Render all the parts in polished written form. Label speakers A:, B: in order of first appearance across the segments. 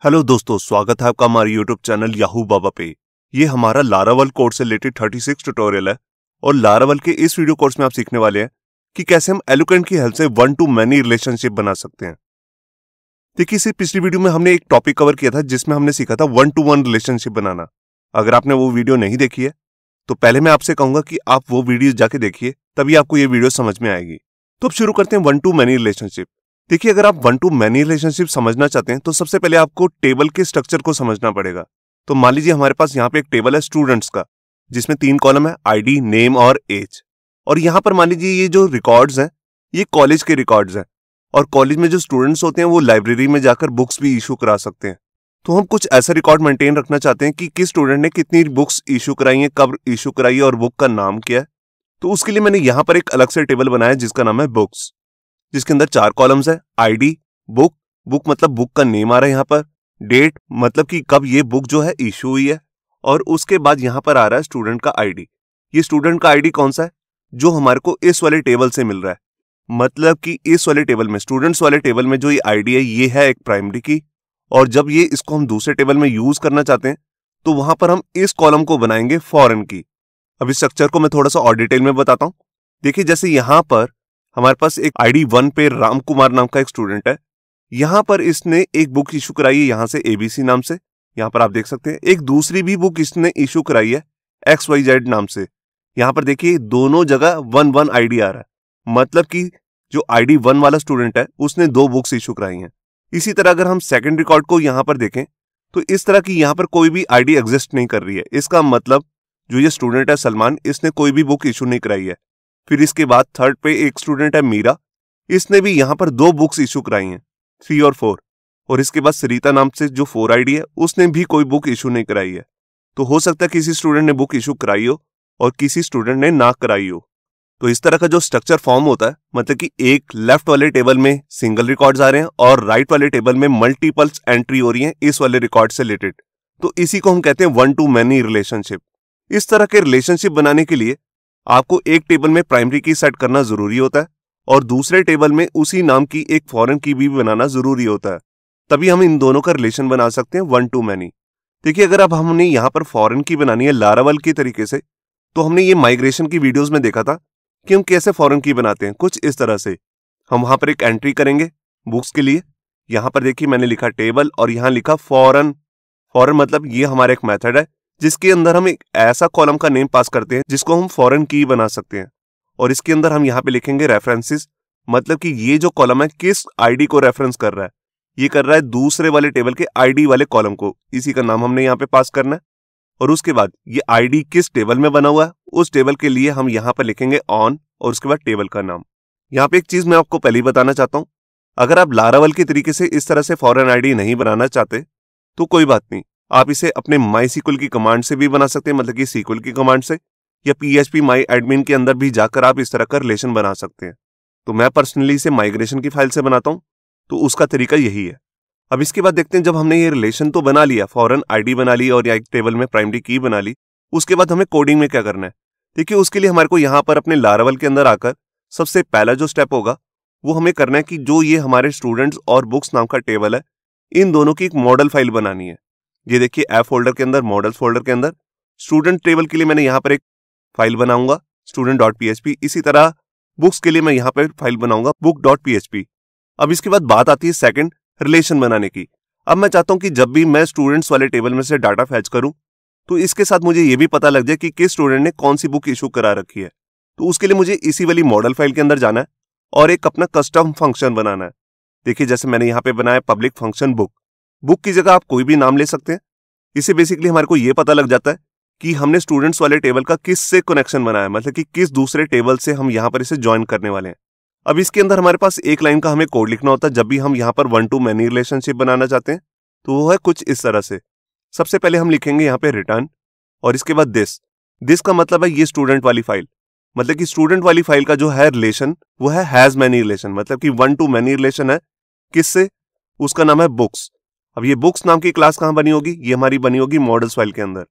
A: Hello दोस्तों, स्वागत है आपका हमारे यूट्यूब चैनल याहू बाबा पे। ये हमारा लारावल कोर्स से रिलेटेड 36 ट्यूटोरियल है और लारावल के इस वीडियो कोर्स में आप सीखने वाले हैं कि कैसे हम एलोक्वेंट की हेल्प से वन टू मैनी रिलेशनशिप बना सकते हैं। देखिए, इसी पिछली वीडियो में हमने एक टॉपिक कवर किया था जिसमें हमने सीखा था वन टू वन रिलेशनशिप बनाना। अगर आपने वो वीडियो नहीं देखी है तो पहले मैं आपसे कहूंगा कि आप वो वीडियो जाके देखिए, तभी आपको ये वीडियो समझ में आएगी। तो अब शुरू करते हैं वन टू मैनी रिलेशनशिप। देखिए, अगर आप वन टू मैनी रिलेशनशिप समझना चाहते हैं तो सबसे पहले आपको टेबल के स्ट्रक्चर को समझना पड़ेगा। तो मान लीजिए हमारे पास यहाँ पे एक टेबल है स्टूडेंट्स का, जिसमें 3 कॉलम है, आईडी, नेम और एज। और यहाँ पर मान लीजिए ये जो रिकॉर्ड्स हैं ये कॉलेज के रिकॉर्ड्स हैं, और कॉलेज में जो स्टूडेंट्स होते हैं वो लाइब्रेरी में जाकर बुक्स भी इशू करा सकते हैं। तो हम कुछ ऐसा रिकॉर्ड मेंटेन रखना चाहते हैं कि किस स्टूडेंट ने कितनी बुक्स इशू कराई हैं, कब इशू कराई है और बुक का नाम क्या है। तो उसके लिए मैंने यहाँ पर एक अलग से टेबल बनाया जिसका नाम है बुक्स, जिसके अंदर 4 कॉलम्स है, आईडी, बुक, बुक मतलब बुक का नेम आ रहा है यहाँ पर, डेट मतलब कि कब ये बुक जो है इशू हुई है, और उसके बाद यहाँ पर आ रहा है स्टूडेंट का आईडी। ये स्टूडेंट का आईडी कौन सा है जो हमारे को इस वाले टेबल से मिल रहा है, मतलब कि इस वाले टेबल में, स्टूडेंट्स वाले टेबल में जो ये आईडी है ये है एक प्राइमरी की, और जब ये इसको हम दूसरे टेबल में यूज करना चाहते हैं तो वहां पर हम इस कॉलम को बनाएंगे फॉरेन की। अब इस स्ट्रक्चर को मैं थोड़ा सा और डिटेल में बताता हूं। देखिए, जैसे यहां पर हमारे पास एक आईडी 1 पे राम कुमार नाम का एक स्टूडेंट है। यहां पर इसने एक बुक इशू कराई है यहां से एबीसी नाम से, यहां पर आप देख सकते हैं। एक दूसरी भी बुक इसने इशू कराई है XYZ नाम से। यहां पर देखिए दोनों जगह 1-1 आईडी आ रहा है, मतलब कि जो आईडी 1 वाला स्टूडेंट है उसने 2 बुक्स इशू कराई हैं। इसी तरह अगर हम सेकंड रिकॉर्ड को यहां पर देखें तो इस तरह की यहां पर कोई भी आईडी एग्जिस्ट नहीं कर रही है। इसका मतलब जो ये स्टूडेंट है सलमान, इसने कोई भी बुक इशू नहीं कराई है। फिर इसके बाद थर्ड पे एक स्टूडेंट है मीरा, इसने भी यहां पर 2 बुक्स इशू कराई हैं, 3 और 4। और इसके बाद सरिता नाम से जो 4 आईडी है उसने भी कोई बुक इशू नहीं कराई है। तो हो सकता है किसी स्टूडेंट ने बुक इशू कराई हो और किसी स्टूडेंट ने ना कराई हो। तो इस तरह का जो स्ट्रक्चर फॉर्म होता है, मतलब कि एक लेफ्ट वाले टेबल में सिंगल रिकॉर्ड्स आ रहे हैं और राइट वाले टेबल में मल्टीपल्स एंट्री हो रही है इस वाले रिकॉर्ड से रिलेटेड, तो इसी को हम कहते हैं वन टू मैनी रिलेशनशिप। इस तरह के रिलेशनशिप बनाने के लिए आपको एक टेबल में प्राइमरी की सेट करना जरूरी होता है और दूसरे टेबल में उसी नाम की एक फॉरेन की भी बनाना जरूरी होता है, तभी हम इन दोनों का रिलेशन बना सकते हैं वन टू मैनी। देखिए, अगर अब हमने यहाँ पर फॉरेन की बनानी है लारावल की तरीके से, तो हमने ये माइग्रेशन की वीडियोस में देखा था कि हम कैसे फॉरेन की बनाते हैं। कुछ इस तरह से हम वहां पर एक एंट्री करेंगे बुक्स के लिए। यहां पर देखिए मैंने लिखा टेबल और यहां लिखा फॉरेन। फॉरेन मतलब ये हमारा एक मेथड है जिसके अंदर हम एक ऐसा कॉलम का नेम पास करते हैं जिसको हम फॉरेन की बना सकते हैं। और इसके अंदर हम यहाँ पे लिखेंगे रेफरेंसेस, मतलब कि ये जो कॉलम है किस आईडी को रेफरेंस कर रहा है। ये कर रहा है दूसरे वाले टेबल के आईडी वाले कॉलम को, इसी का नाम हमने यहाँ पे पास करना है। और उसके बाद ये आईडी किस टेबल में बना हुआ है उस टेबल के लिए हम यहाँ पर लिखेंगे ऑन, और उसके बाद टेबल का नाम। यहाँ पे एक चीज मैं आपको पहले ही बताना चाहता हूँ, अगर आप लारावल के तरीके से इस तरह से फॉरेन आईडी नहीं बनाना चाहते तो कोई बात नहीं, आप इसे अपने MySQL की कमांड से भी बना सकते हैं, मतलब कि SQL की कमांड से, या PHP MyAdmin के अंदर भी जाकर आप इस तरह का रिलेशन बना सकते हैं। तो मैं पर्सनली इसे माइग्रेशन की फाइल से बनाता हूं, तो उसका तरीका यही है। अब इसके बाद देखते हैं, जब हमने ये रिलेशन तो बना लिया, फॉरेन आईडी बना ली और या एक टेबल में प्राइमरी की बना ली, उसके बाद हमें कोडिंग में क्या करना है। देखिए, उसके लिए हमारे को यहाँ पर अपने लारावल के अंदर आकर सबसे पहला जो स्टेप होगा वो हमें करना है कि जो ये हमारे स्टूडेंट्स और बुक्स नाम का टेबल है, इन दोनों की एक मॉडल फाइल बनानी है। ये देखिए ऐप फोल्डर के अंदर, मॉडल्स फोल्डर के अंदर स्टूडेंट टेबल के लिए मैंने यहाँ पर एक फाइल बनाऊंगा student.php। इसी तरह बुक्स के लिए मैं यहाँ पर फाइल बनाऊंगा book.php। अब इसके बाद बात आती है सेकंड, रिलेशन बनाने की। अब मैं चाहता हूं कि जब भी मैं स्टूडेंट्स वाले टेबल में से डाटा फैच करूं तो इसके साथ मुझे ये भी पता लग जाए कि किस स्टूडेंट ने कौन सी बुक इशू करा रखी है। तो उसके लिए मुझे इसी वाली मॉडल फाइल के अंदर जाना है और एक अपना कस्टम फंक्शन बनाना है। देखिए, जैसे मैंने यहाँ पे बनाया पब्लिक फंक्शन बुक। बुक की जगह आप कोई भी नाम ले सकते हैं। इससे बेसिकली हमारे को ये पता लग जाता है कि हमने स्टूडेंट्स वाले टेबल का किस से कनेक्शन बनाया, मतलब कि किस दूसरे टेबल से हम यहाँ पर इसे ज्वाइन करने वाले हैं। अब इसके अंदर हमारे पास एक लाइन का हमें कोड लिखना होता है जब भी हम यहाँ पर वन टू मैनी रिलेशनशिप बनाना चाहते हैं। तो वो है कुछ इस तरह से। सबसे पहले हम लिखेंगे यहाँ पे रिटर्न, और इसके बाद दिस का मतलब है ये स्टूडेंट वाली फाइल, मतलब कि स्टूडेंट वाली फाइल का जो है रिलेशन वो है हैज मैनी रिलेशन, मतलब कि वन टू मैनी रिलेशन है किससे, उसका नाम है बुक्स। अब ये बुक्स नाम की क्लास कहां बनी होगी, ये हमारी बनी होगी मॉडल्स फाइल के अंदर।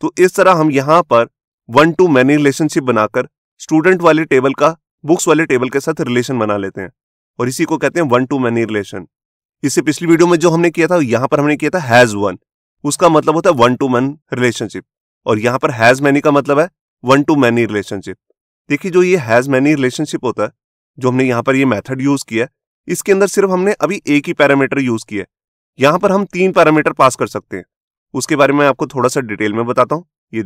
A: तो इस तरह हम यहां पर वन टू मैनी रिलेशनशिप बनाकर स्टूडेंट वाले टेबल का बुक्स वाले टेबल के साथ रिलेशन बना लेते हैं, और इसी को कहते हैं वन टू मैनी रिलेशन। इससे पिछली वीडियो में जो हमने किया था, यहां पर हमने किया था हैज वन, उसका मतलब होता है वन टू वन रिलेशनशिप, और यहां पर हैज मैनी का मतलब है वन टू मैनी रिलेशनशिप। देखिए जो ये हैज मैनी रिलेशनशिप होता है, जो हमने यहां पर ये मेथड यूज किया है, इसके अंदर सिर्फ हमने अभी एक ही पैरामीटर यूज किया है। यहां पर हम 3 पैरामीटर पास कर सकते हैं, उसके बारे में आपको थोड़ा सा डिटेल में बताता हूं। ये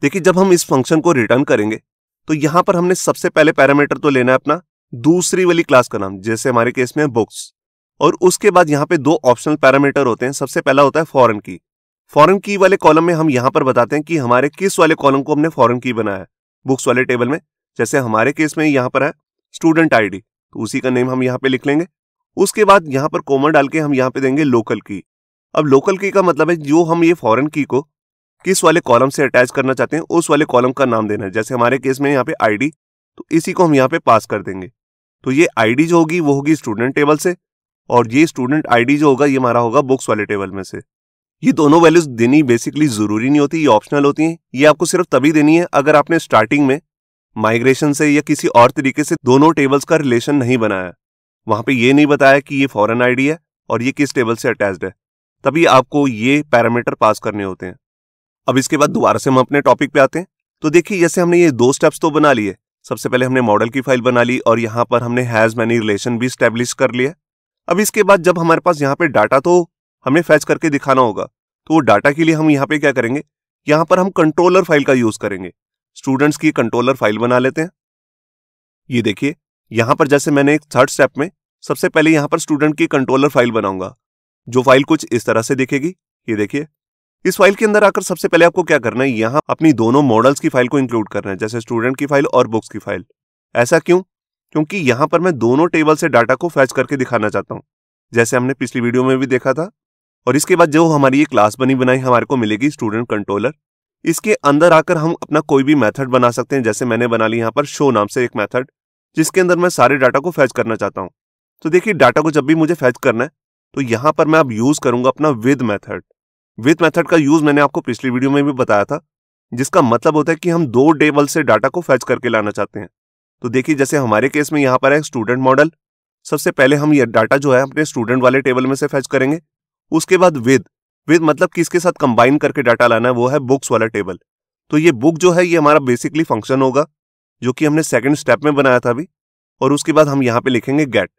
A: देखिए जब हम इस फंक्शन को रिटर्न करेंगे तो यहां पर हमने सबसे पहले पैरामीटर तो लेना है अपना दूसरी वाली क्लास का नाम, जैसे हमारे केस में बुक्स, और उसके बाद यहाँ पे 2 ऑप्शनल पैरामीटर होते हैं। सबसे पहला होता है फॉरेन की। फॉरेन की वाले कॉलम में हम यहाँ पर बताते हैं कि हमारे किस वाले कॉलम को हमने फॉरेन की बनाया है बुक्स वाले टेबल में। जैसे हमारे केस में यहाँ पर है स्टूडेंट आईडी, तो उसी का नेम हम यहाँ पे लिख लेंगे। उसके बाद यहाँ पर कोमा डाल के हम यहाँ पे देंगे लोकल की। अब लोकल की का मतलब है जो हम ये फॉरेन की को किस वाले कॉलम से अटैच करना चाहते हैं उस वाले कॉलम का नाम देना है। जैसे हमारे केस में यहाँ पे आईडी, तो इसी को हम यहाँ पे पास कर देंगे। तो ये आईडी जो होगी वो होगी स्टूडेंट टेबल से, और ये स्टूडेंट आईडी जो होगा ये हमारा होगा बुक्स वाले टेबल में से। ये दोनों वैल्यूज देनी बेसिकली जरूरी नहीं होती, ये ऑप्शनल होती हैं। ये आपको सिर्फ तभी देनी है अगर आपने स्टार्टिंग में माइग्रेशन से या किसी और तरीके से दोनों टेबल्स का रिलेशन नहीं बनाया, वहां पे ये नहीं बताया कि ये फॉरेन आईडी है और ये किस टेबल से अटैच्ड है, तभी आपको ये पैरामीटर पास करने होते हैं। अब इसके बाद दोबारा से हम अपने टॉपिक पे आते हैं। तो देखिए जैसे हमने ये 2 स्टेप्स तो बना लिए। सबसे पहले हमने मॉडल की फाइल बना ली और यहाँ पर हमने हैज मैनी रिलेशन भी स्टैब्लिश कर लिया। अब इसके बाद जब हमारे पास यहाँ पे डाटा तो हमें फैच करके दिखाना होगा, तो वो डाटा के लिए हम यहाँ पे क्या करेंगे, यहाँ पर हम कंट्रोलर फाइल का यूज करेंगे। स्टूडेंट्स की कंट्रोलर फाइल बना लेते हैं। ये देखिए यहाँ पर जैसे मैंने एक 3rd स्टेप में सबसे पहले यहाँ पर स्टूडेंट की कंट्रोलर फाइल बनाऊंगा, जो फाइल कुछ इस तरह से दिखेगी। ये देखिए इस फाइल के अंदर आकर सबसे पहले आपको क्या करना है, यहाँ अपनी दोनों मॉडल्स की फाइल को इंक्लूड करना है, जैसे स्टूडेंट की फाइल और बुक्स की फाइल। ऐसा क्यों? क्योंकि यहाँ पर मैं दोनों टेबल से डाटा को फैच करके दिखाना चाहता हूँ, जैसे हमने पिछली वीडियो में भी देखा था। और इसके बाद जो हमारी ये क्लास बनी बनाई हमारे को मिलेगी स्टूडेंट कंट्रोलर। इसके अंदर आकर हम अपना कोई भी मेथड बना सकते हैं। जैसे मैंने बना ली यहाँ पर शो नाम से एक मेथड, जिसके अंदर मैं सारे डाटा को फैच करना चाहता हूँ। तो देखिए डाटा को जब भी मुझे फैच करना है तो यहाँ पर मैं अब यूज करूंगा अपना विद मेथड। विद मेथड का यूज मैंने आपको पिछली वीडियो में भी बताया था, जिसका मतलब होता है कि हम 2 टेबल से डाटा को फैच करके लाना चाहते हैं। तो देखिए जैसे हमारे केस में यहाँ पर है स्टूडेंट मॉडल। सबसे पहले हम ये डाटा जो है अपने स्टूडेंट वाले टेबल में से फैच करेंगे। उसके बाद विद मतलब किसके साथ कंबाइन करके डाटा लाना है, वो है बुक्स वाला टेबल। तो ये बुक जो है ये हमारा बेसिकली फंक्शन होगा, जो कि हमने 2nd स्टेप में बनाया था अभी। और उसके बाद हम यहाँ पे लिखेंगे गेट।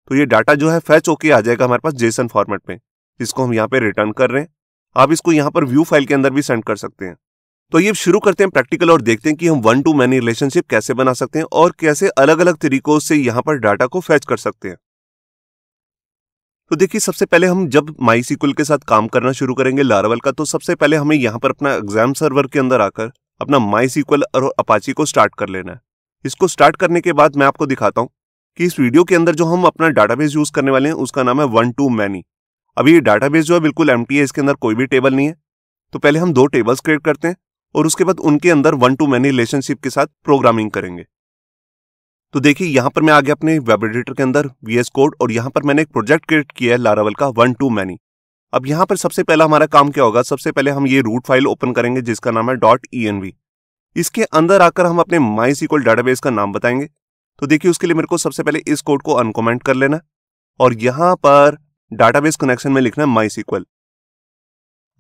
A: तो ये डाटा जो है फैच होके आ जाएगा हमारे पास जेसन फॉर्मेट में, जिसको हम यहाँ पे रिटर्न कर रहे हैं। आप इसको यहाँ पर व्यू फाइल के अंदर भी सेंड कर सकते हैं। तो ये शुरू करते हैं प्रैक्टिकल और देखते हैं कि हम वन टू मैनी रिलेशनशिप कैसे बना सकते हैं और कैसे अलग अलग तरीकों से यहाँ पर डाटा को फैच कर सकते हैं। तो देखिए सबसे पहले हम जब माईसीक्वल के साथ काम करना शुरू करेंगे लारावेल का, तो सबसे पहले हमें यहाँ पर अपना एग्जाम सर्वर के अंदर आकर अपना माईसीक्वल और अपाची को स्टार्ट कर लेना है। इसको स्टार्ट करने के बाद मैं आपको दिखाता हूँ कि इस वीडियो के अंदर जो हम अपना डाटाबेस यूज करने वाले हैं उसका नाम है वन टू मैनी। अभी ये डाटाबेस जो है बिल्कुल एम्प्टी है, इसके अंदर कोई भी टेबल नहीं है। तो पहले हम 2 टेबल्स क्रिएट करते हैं और उसके बाद उनके अंदर वन टू मैनी रिलेशनशिप के साथ प्रोग्रामिंग करेंगे। तो देखिए यहाँ पर मैं आ गया अपने वेब एडिटर के अंदर VS कोड, और यहाँ पर मैंने एक प्रोजेक्ट क्रिएट किया है लारावेल का वन टू मैनी। अब यहाँ पर सबसे पहला हमारा काम क्या होगा, सबसे पहले हम ये रूट फाइल ओपन करेंगे जिसका नाम है .env। इसके अंदर आकर हम अपने माईसीक्वल डाटाबेस का नाम बताएंगे। तो देखिए उसके लिए मेरे को सबसे पहले इस कोड को अनकमेंट कर लेना और यहाँ पर डाटाबेस कनेक्शन में लिखना है माईसीक्वल,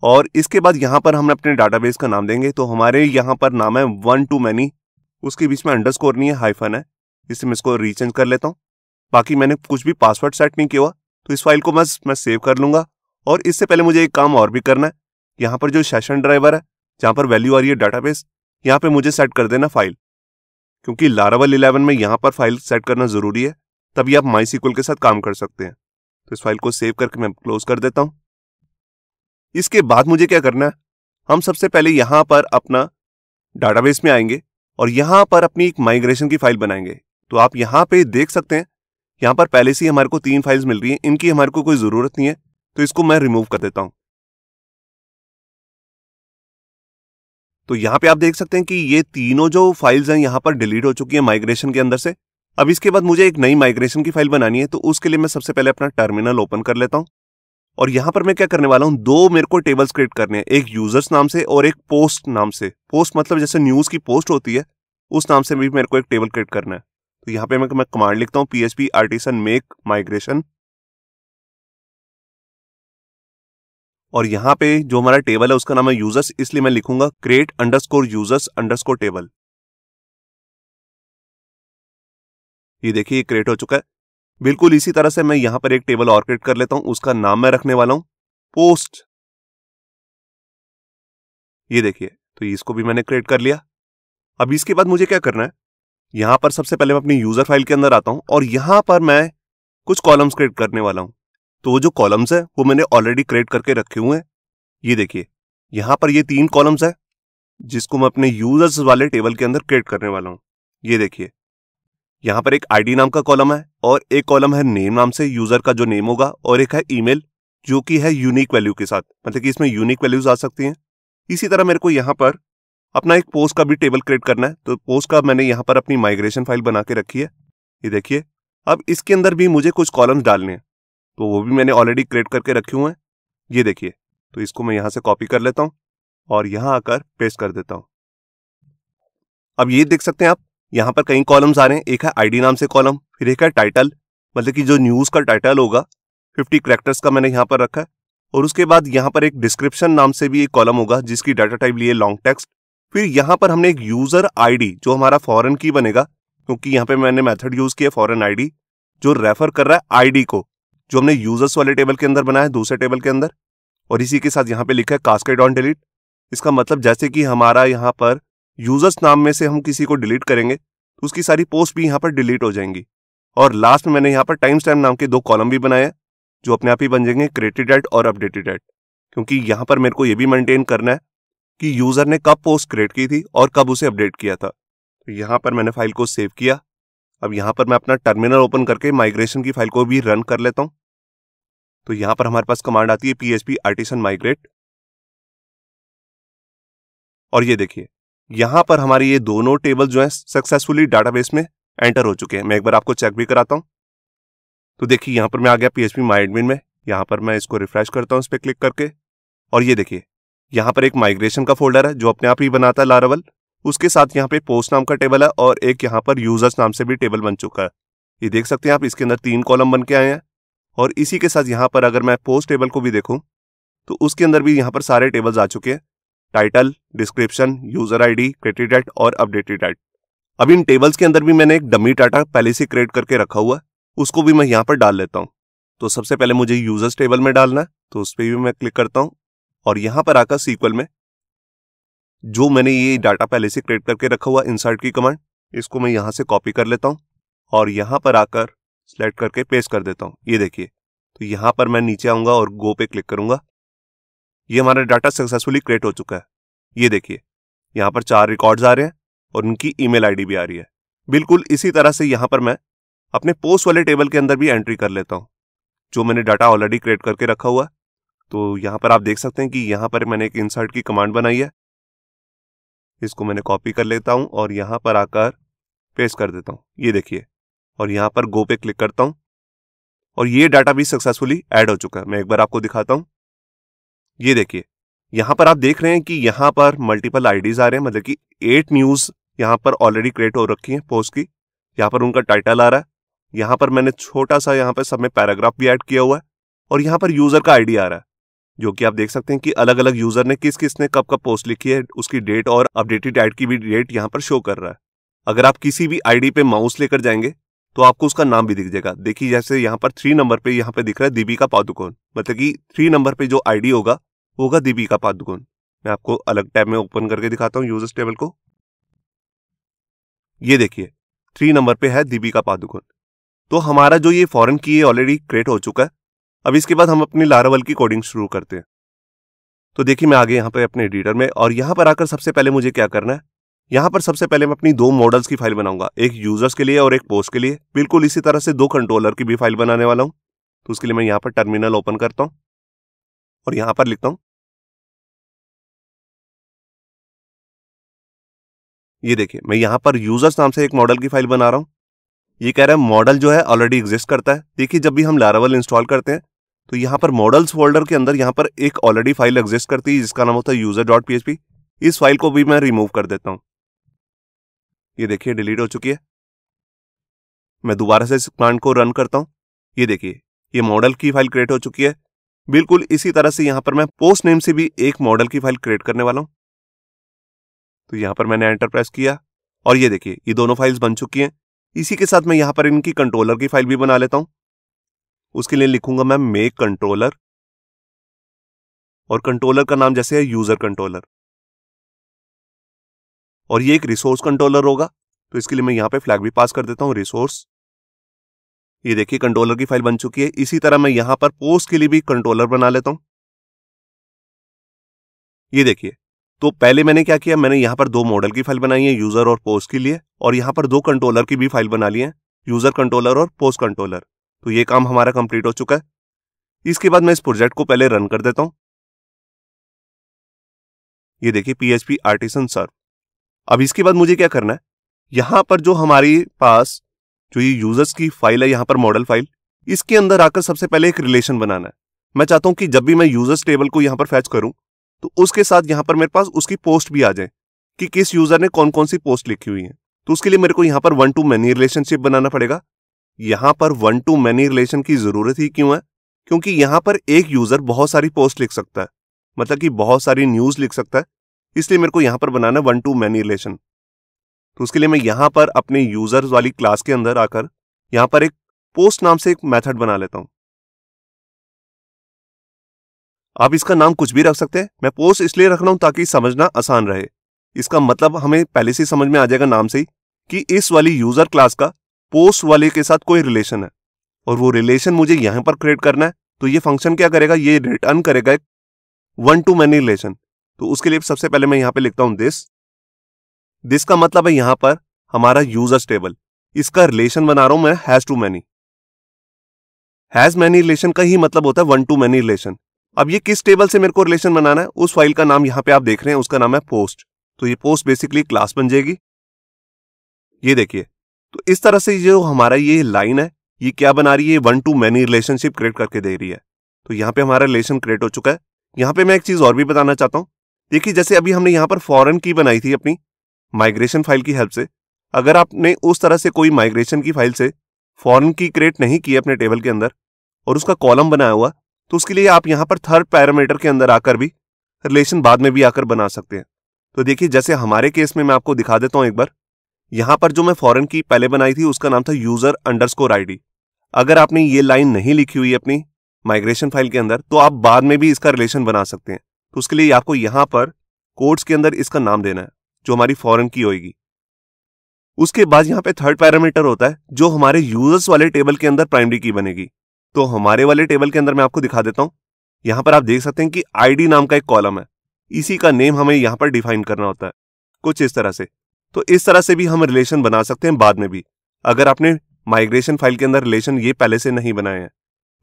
A: और इसके बाद यहाँ पर हम अपने डाटाबेस का नाम देंगे। तो हमारे यहाँ पर नाम है वन टू मैनी, उसके बीच में अंडरस्कोर नहीं है, हाइफन है, इससे मैं इसको रीचेंज कर लेता हूँ। बाकी मैंने कुछ भी पासवर्ड सेट नहीं किया हुआ, तो इस फाइल को मैं सेव कर लूंगा। और इससे पहले मुझे एक काम और भी करना है, यहाँ पर जो सेशन ड्राइवर है जहाँ पर वैल्यू आ रही है डाटाबेस, यहाँ पे मुझे सेट कर देना फाइल, क्योंकि लारावेल 11 में यहाँ पर फाइल सेट करना जरूरी है, तभी आप माईसीक्वल के साथ काम कर सकते हैं। तो इस फाइल को सेव करके मैं क्लोज कर देता हूं। इसके बाद मुझे क्या करना है, हम सबसे पहले यहां पर अपना डाटाबेस में आएंगे और यहां पर अपनी एक माइग्रेशन की फाइल बनाएंगे। तो आप यहां पे देख सकते हैं यहां पर पहले से ही हमारे को 3 फाइल्स मिल रही हैं, इनकी हमारे को कोई जरूरत नहीं है, तो इसको मैं रिमूव कर देता हूं। तो यहां पे आप देख सकते हैं कि ये तीनों जो फाइल्स हैं यहां पर डिलीट हो चुकी है माइग्रेशन के अंदर से। अब इसके बाद मुझे एक नई माइग्रेशन की फाइल बनानी है, तो उसके लिए मैं सबसे पहले अपना टर्मिनल ओपन कर लेता हूं। और यहां पर मैं क्या करने वाला हूं, 2 मेरे को टेबल्स क्रिएट करने हैं, एक यूजर्स नाम से और एक पोस्ट नाम से। पोस्ट मतलब जैसे न्यूज की पोस्ट होती है उस नाम से भी मेरे को एक टेबल क्रिएट करना है। तो यहाँ पे मैं कमांड लिखता हूँ PHP आर्टिसन मेक माइग्रेशन, और यहाँ पे जो हमारा टेबल है उसका नाम है यूजर्स, इसलिए मैं लिखूंगा create_users_table। ये देखिए ये क्रिएट हो चुका है। बिल्कुल इसी तरह से मैं यहाँ पर एक टेबल और क्रिएट कर लेता हूं, उसका नाम मैं रखने वाला हूं पोस्ट। ये देखिए, तो इसको भी मैंने क्रिएट कर लिया। अब इसके बाद मुझे क्या करना है, यहां पर सबसे पहले मैं अपनी यूजर फाइल के अंदर आता हूं और यहां पर मैं कुछ कॉलम्स क्रिएट करने वाला हूं। तो वो जो कॉलम्स है वो मैंने ऑलरेडी क्रिएट करके रखे हुए हैं। ये देखिए, यहां पर ये 3 कॉलम्स है जिसको मैं अपने यूजर्स वाले टेबल के अंदर क्रिएट करने वाला हूं। ये देखिए, यहां पर एक आईडी नाम का कॉलम है और एक कॉलम है नेम नाम से, यूजर का जो नेम होगा, और एक है ईमेल जो कि है यूनिक वैल्यू के साथ, मतलब कि इसमें यूनिक वैल्यूज आ सकती हैं। इसी तरह मेरे को यहां पर अपना एक पोस्ट का भी टेबल क्रिएट करना है। तो पोस्ट का मैंने यहां पर अपनी माइग्रेशन फाइल बना के रखी है। ये देखिए, अब इसके अंदर भी मुझे कुछ कॉलम्स डालने हैं, तो वो भी मैंने ऑलरेडी क्रिएट करके रखे हुए हैं। ये देखिए, तो इसको मैं यहां से कॉपी कर लेता हूं और यहां आकर पेस्ट कर देता हूं। अब ये देख सकते हैं आप, यहां पर कई कॉलम्स आ रहे हैं। एक है आईडी नाम से कॉलम, फिर एक है टाइटल, मतलब कि जो न्यूज का टाइटल होगा 50 कैरेक्टर्स का मैंने यहां पर रखा है। और उसके बाद यहां पर एक डिस्क्रिप्शन नाम से भी एक कॉलम होगा जिसकी डाटा टाइप लिए लॉन्ग टेक्स्ट। फिर यहां पर हमने एक यूजर आईडी जो हमारा फॉरेन की बनेगा, क्योंकि यहां पे मैंने मेथड यूज किया फॉरेन आईडी जो रेफर कर रहा है आईडी को, जो हमने यूजर्स वाले टेबल के अंदर बनाया है दूसरे टेबल के अंदर। और इसी के साथ यहां पे लिखा है कास्केड ऑन डिलीट। इसका मतलब जैसे कि हमारा यहां पर यूजर्स नाम में से हम किसी को डिलीट करेंगे तो उसकी सारी पोस्ट भी यहां पर डिलीट हो जाएंगी। और लास्ट में मैंने यहां पर टाइम स्टैम्प नाम के 2 कॉलम भी बनाए हैं जो अपने आप ही बन जाएंगे क्रिएटेड एट और अपडेटेड एट, क्योंकि यहां पर मेरे को यह भी मेंटेन करना है कि यूजर ने कब पोस्ट क्रिएट की थी और कब उसे अपडेट किया था। तो यहां पर मैंने फाइल को सेव किया। अब यहां पर मैं अपना टर्मिनल ओपन करके माइग्रेशन की फाइल को भी रन कर लेता हूं। तो यहां पर हमारे पास कमांड आती है php artisan migrate। और ये देखिए, यहां पर हमारे ये दोनों टेबल जो है सक्सेसफुली डाटाबेस में एंटर हो चुके हैं। मैं एक बार आपको चेक भी कराता हूं। तो देखिए, यहां पर मैं आ गया php my admin में। यहां पर मैं इसको रिफ्रेश करता हूं इस पर क्लिक करके, और ये देखिए, यहां पर एक माइग्रेशन का फोल्डर है जो अपने आप ही बनाता है लारावल। उसके साथ यहाँ पे पोस्ट नाम का टेबल है और एक यहाँ पर यूजर्स नाम से भी टेबल बन चुका है। ये देख सकते हैं आप, इसके अंदर 3 कॉलम बन के आए हैं। और इसी के साथ यहाँ पर अगर मैं पोस्ट टेबल को भी देखूं तो उसके अंदर भी यहाँ पर सारे टेबल्स आ चुके हैं, title, description, user ID, created at और अपडेटेड एट। अब इन टेबल्स के अंदर भी मैंने एक डमी डाटा पहले से क्रिएट करके रखा हुआ है, उसको भी मैं यहाँ पर डाल लेता हूँ। तो सबसे पहले मुझे यूजर्स टेबल में डालना है, तो उस पर भी मैं क्लिक करता हूँ और यहाँ पर आकर सीक्वल में जो मैंने ये डाटा पहले से क्रिएट करके रखा हुआ इंसर्ट की कमांड, इसको मैं यहां से कॉपी कर लेता हूं और यहां पर आकर सिलेक्ट करके पेस्ट कर देता हूं। ये देखिए, तो यहां पर मैं नीचे आऊंगा और गो पे क्लिक करूंगा। ये हमारा डाटा सक्सेसफुली क्रिएट हो चुका है। ये देखिए, यहां पर 4 रिकॉर्ड्स आ रहे हैं और उनकी ईमेल आईडी भी आ रही है। बिल्कुल इसी तरह से यहां पर मैं अपने पोस्ट वाले टेबल के अंदर भी एंट्री कर लेता हूं जो मैंने डाटा ऑलरेडी क्रिएट करके रखा हुआ। तो यहां पर आप देख सकते हैं कि यहां पर मैंने एक इंसर्ट की कमांड बनाई है, इसको मैंने कॉपी कर लेता हूं और यहां पर आकर पेस्ट कर देता हूं। ये देखिए, और यहां पर गो पे क्लिक करता हूं और ये डाटा भी सक्सेसफुली ऐड हो चुका है। मैं एक बार आपको दिखाता हूं। ये देखिए, यहां पर आप देख रहे हैं कि यहां पर मल्टीपल आईडीज आ रहे हैं, मतलब कि 8 न्यूज यहां पर ऑलरेडी क्रिएट हो रखी हैं पोस्ट की। यहां पर उनका टाइटल आ रहा है, यहां पर मैंने छोटा सा यहां पर सब में पैराग्राफ भी ऐड किया हुआ है और यहां पर यूजर का आईडी आ रहा है, जो कि आप देख सकते हैं कि अलग अलग यूजर ने किस किस ने कब कब पोस्ट लिखी है, उसकी डेट और अपडेटेड ऐड की भी डेट यहां पर शो कर रहा है। अगर आप किसी भी आईडी पे माउस लेकर जाएंगे तो आपको उसका नाम भी दिख जाएगा। देखिए, जैसे यहां पर 3 नंबर पे यहां पे दिख रहा है दीपिका पादुकोण, मतलब कि 3 नंबर पे जो आईडी होगा वो होगा दीपिका पादुकोण। मैं आपको अलग टैब में ओपन करके दिखाता हूं यूजर्स टेबल को। ये देखिए, 3 नंबर पे है दीपिका पादुकोण। तो हमारा जो ये फॉरेन की है ऑलरेडी क्रिएट हो चुका है। अब इसके बाद हम अपनी लारावल की कोडिंग शुरू करते हैं। तो देखिए, मैं आगे यहाँ पे अपने एडिटर में, और यहाँ पर आकर सबसे पहले मुझे क्या करना है, यहाँ पर सबसे पहले मैं अपनी 2 मॉडल्स की फाइल बनाऊंगा, एक यूजर्स के लिए और एक पोस्ट के लिए। बिल्कुल इसी तरह से 2 कंट्रोलर की भी फाइल बनाने वाला हूँ। तो उसके लिए मैं यहाँ पर टर्मिनल ओपन करता हूँ और यहाँ पर लिखता हूँ, ये देखिए, मैं यहाँ पर यूजर्स नाम से एक मॉडल की फाइल बना रहा हूँ। ये कह रहा है मॉडल जो है ऑलरेडी एग्जिस्ट करता है। देखिए, जब भी हम लारावल इंस्टॉल करते हैं तो यहाँ पर मॉडल्स फोल्डर के अंदर यहाँ पर एक ऑलरेडी फाइल एग्जिस्ट करती है जिसका नाम होता है user.php। इस फाइल को भी मैं रिमूव कर देता हूं। ये देखिए, डिलीट हो चुकी है। मैं दोबारा से इस कमांड को रन करता हूं। ये देखिए, ये मॉडल की फाइल क्रिएट हो चुकी है। बिल्कुल इसी तरह से यहां पर मैं पोस्ट नेम से भी एक मॉडल की फाइल क्रिएट करने वाला हूं। तो यहां पर मैंने एंटर प्रेस किया और ये देखिए ये दोनों फाइल्स बन चुकी हैं। इसी के साथ मैं यहां पर इनकी कंट्रोलर की फाइल भी बना लेता हूं। उसके लिए लिखूंगा मैं मेक कंट्रोलर और कंट्रोलर का नाम जैसे है यूजर कंट्रोलर, और ये एक रिसोर्स कंट्रोलर होगा। तो इसके लिए मैं यहां पे फ्लैग भी पास कर देता हूं रिसोर्स। ये देखिए कंट्रोलर की फाइल बन चुकी है। इसी तरह मैं यहां पर पोस्ट के लिए भी कंट्रोलर बना लेता हूं। ये देखिए, तो पहले मैंने क्या किया, मैंने यहां पर दो मॉडल की फाइल बनाई है यूजर और पोस्ट के लिए, और यहां पर दो कंट्रोलर की भी फाइल बना ली है, यूजर कंट्रोलर और पोस्ट कंट्रोलर। तो ये काम हमारा कंप्लीट हो चुका है। इसके बाद मैं इस प्रोजेक्ट को पहले रन कर देता हूं। ये देखिए PHP आर्टिसन सर्व। अब इसके बाद मुझे क्या करना है, यहां पर जो हमारी पास जो ये यूजर्स की फाइल है, यहां पर मॉडल फाइल, इसके अंदर आकर सबसे पहले एक रिलेशन बनाना है। मैं चाहता हूं कि जब भी मैं यूजर्स टेबल को यहां पर फैच करूं तो उसके साथ यहां पर मेरे पास उसकी पोस्ट भी आ जाए कि किस यूजर ने कौन कौन सी पोस्ट लिखी हुई है। तो उसके लिए मेरे को यहां पर वन टू मैनी रिलेशनशिप बनाना पड़ेगा। यहां पर वन टू मैनी रिलेशन की जरूरत ही क्यों है, क्योंकि यहां पर एक यूजर बहुत सारी पोस्ट लिख सकता है, मतलब कि बहुत सारी न्यूज लिख सकता है। इसलिए मेरे को यहां पर बनाना है वन टू मैनी रिलेशन। तो उसके लिए मैं यहां पर अपने यूजर्स वाली क्लास के अंदर आकर यहां पर एक पोस्ट नाम से एक मेथड बना लेता हूं। आप इसका नाम कुछ भी रख सकते हैं। मैं पोस्ट इसलिए रख रहा हूं ताकि समझना आसान रहे। इसका मतलब हमें पहले से समझ में आ जाएगा नाम से ही कि इस वाली यूजर क्लास का पोस्ट वाले के साथ कोई रिलेशन है, और वो रिलेशन मुझे यहां पर क्रिएट करना है। तो ये फंक्शन क्या करेगा, ये रिटर्न करेगा एक वन टू मैनी रिलेशन। तो उसके लिए सबसे पहले मैं यहां पे लिखता हूं दिस का मतलब है यहां पर हमारा यूजर्स टेबल, इसका रिलेशन बना रहा हूं मैं has to many. Has many relation का ही मतलब होता है वन टू मैनी रिलेशन। अब ये किस टेबल से मेरे को रिलेशन बनाना है, उस फाइल का नाम यहां पे आप देख रहे हैं, उसका नाम है पोस्ट। तो ये पोस्ट बेसिकली क्लास बन जाएगी। ये देखिए, तो इस तरह से जो हमारा ये लाइन है, ये क्या बना रही है, one two many relationship create करके दे रही है। तो यहां पे हमारा रिलेशन क्रिएट हो चुका है। यहां पे मैं एक चीज और भी बताना चाहता हूं। देखिए, जैसे अभी हमने यहां पर फॉरेन की बनाई थी अपनी माइग्रेशन फाइल की हेल्प से। अगर आपने उस तरह से कोई माइग्रेशन की फाइल से फॉरेन की क्रिएट नहीं की अपने टेबल के अंदर और उसका कॉलम बनाया हुआ, तो उसके लिए आप यहां पर थर्ड पैरामीटर के अंदर आकर भी रिलेशन बाद में भी आकर बना सकते हैं। तो देखिए, जैसे हमारे केस में मैं आपको दिखा देता हूं एक बार। यहां पर जो मैं फॉरेन की पहले बनाई थी उसका नाम था यूजर अंडरस्कोर ID। अगर आपने ये लाइन नहीं लिखी हुई अपनी माइग्रेशन फाइल के अंदर तो आप बाद में भी इसका रिलेशन बना सकते हैं। तो उसके लिए आपको यहां पर कोड्स के अंदर इसका नाम देना है जो हमारी फॉरेन की होगी। उसके बाद यहां पे थर्ड पैरामीटर होता है जो हमारे यूजर्स वाले टेबल के अंदर प्राइमरी की बनेगी। तो हमारे वाले टेबल के अंदर मैं आपको दिखा देता हूं। यहां पर आप देख सकते हैं कि ID नाम का एक कॉलम है, इसी का नेम हमें यहां पर डिफाइन करना होता है कुछ इस तरह से। तो इस तरह से भी हम रिलेशन बना सकते हैं बाद में भी, अगर आपने माइग्रेशन फाइल के अंदर रिलेशन ये पहले से नहीं बनाए हैं।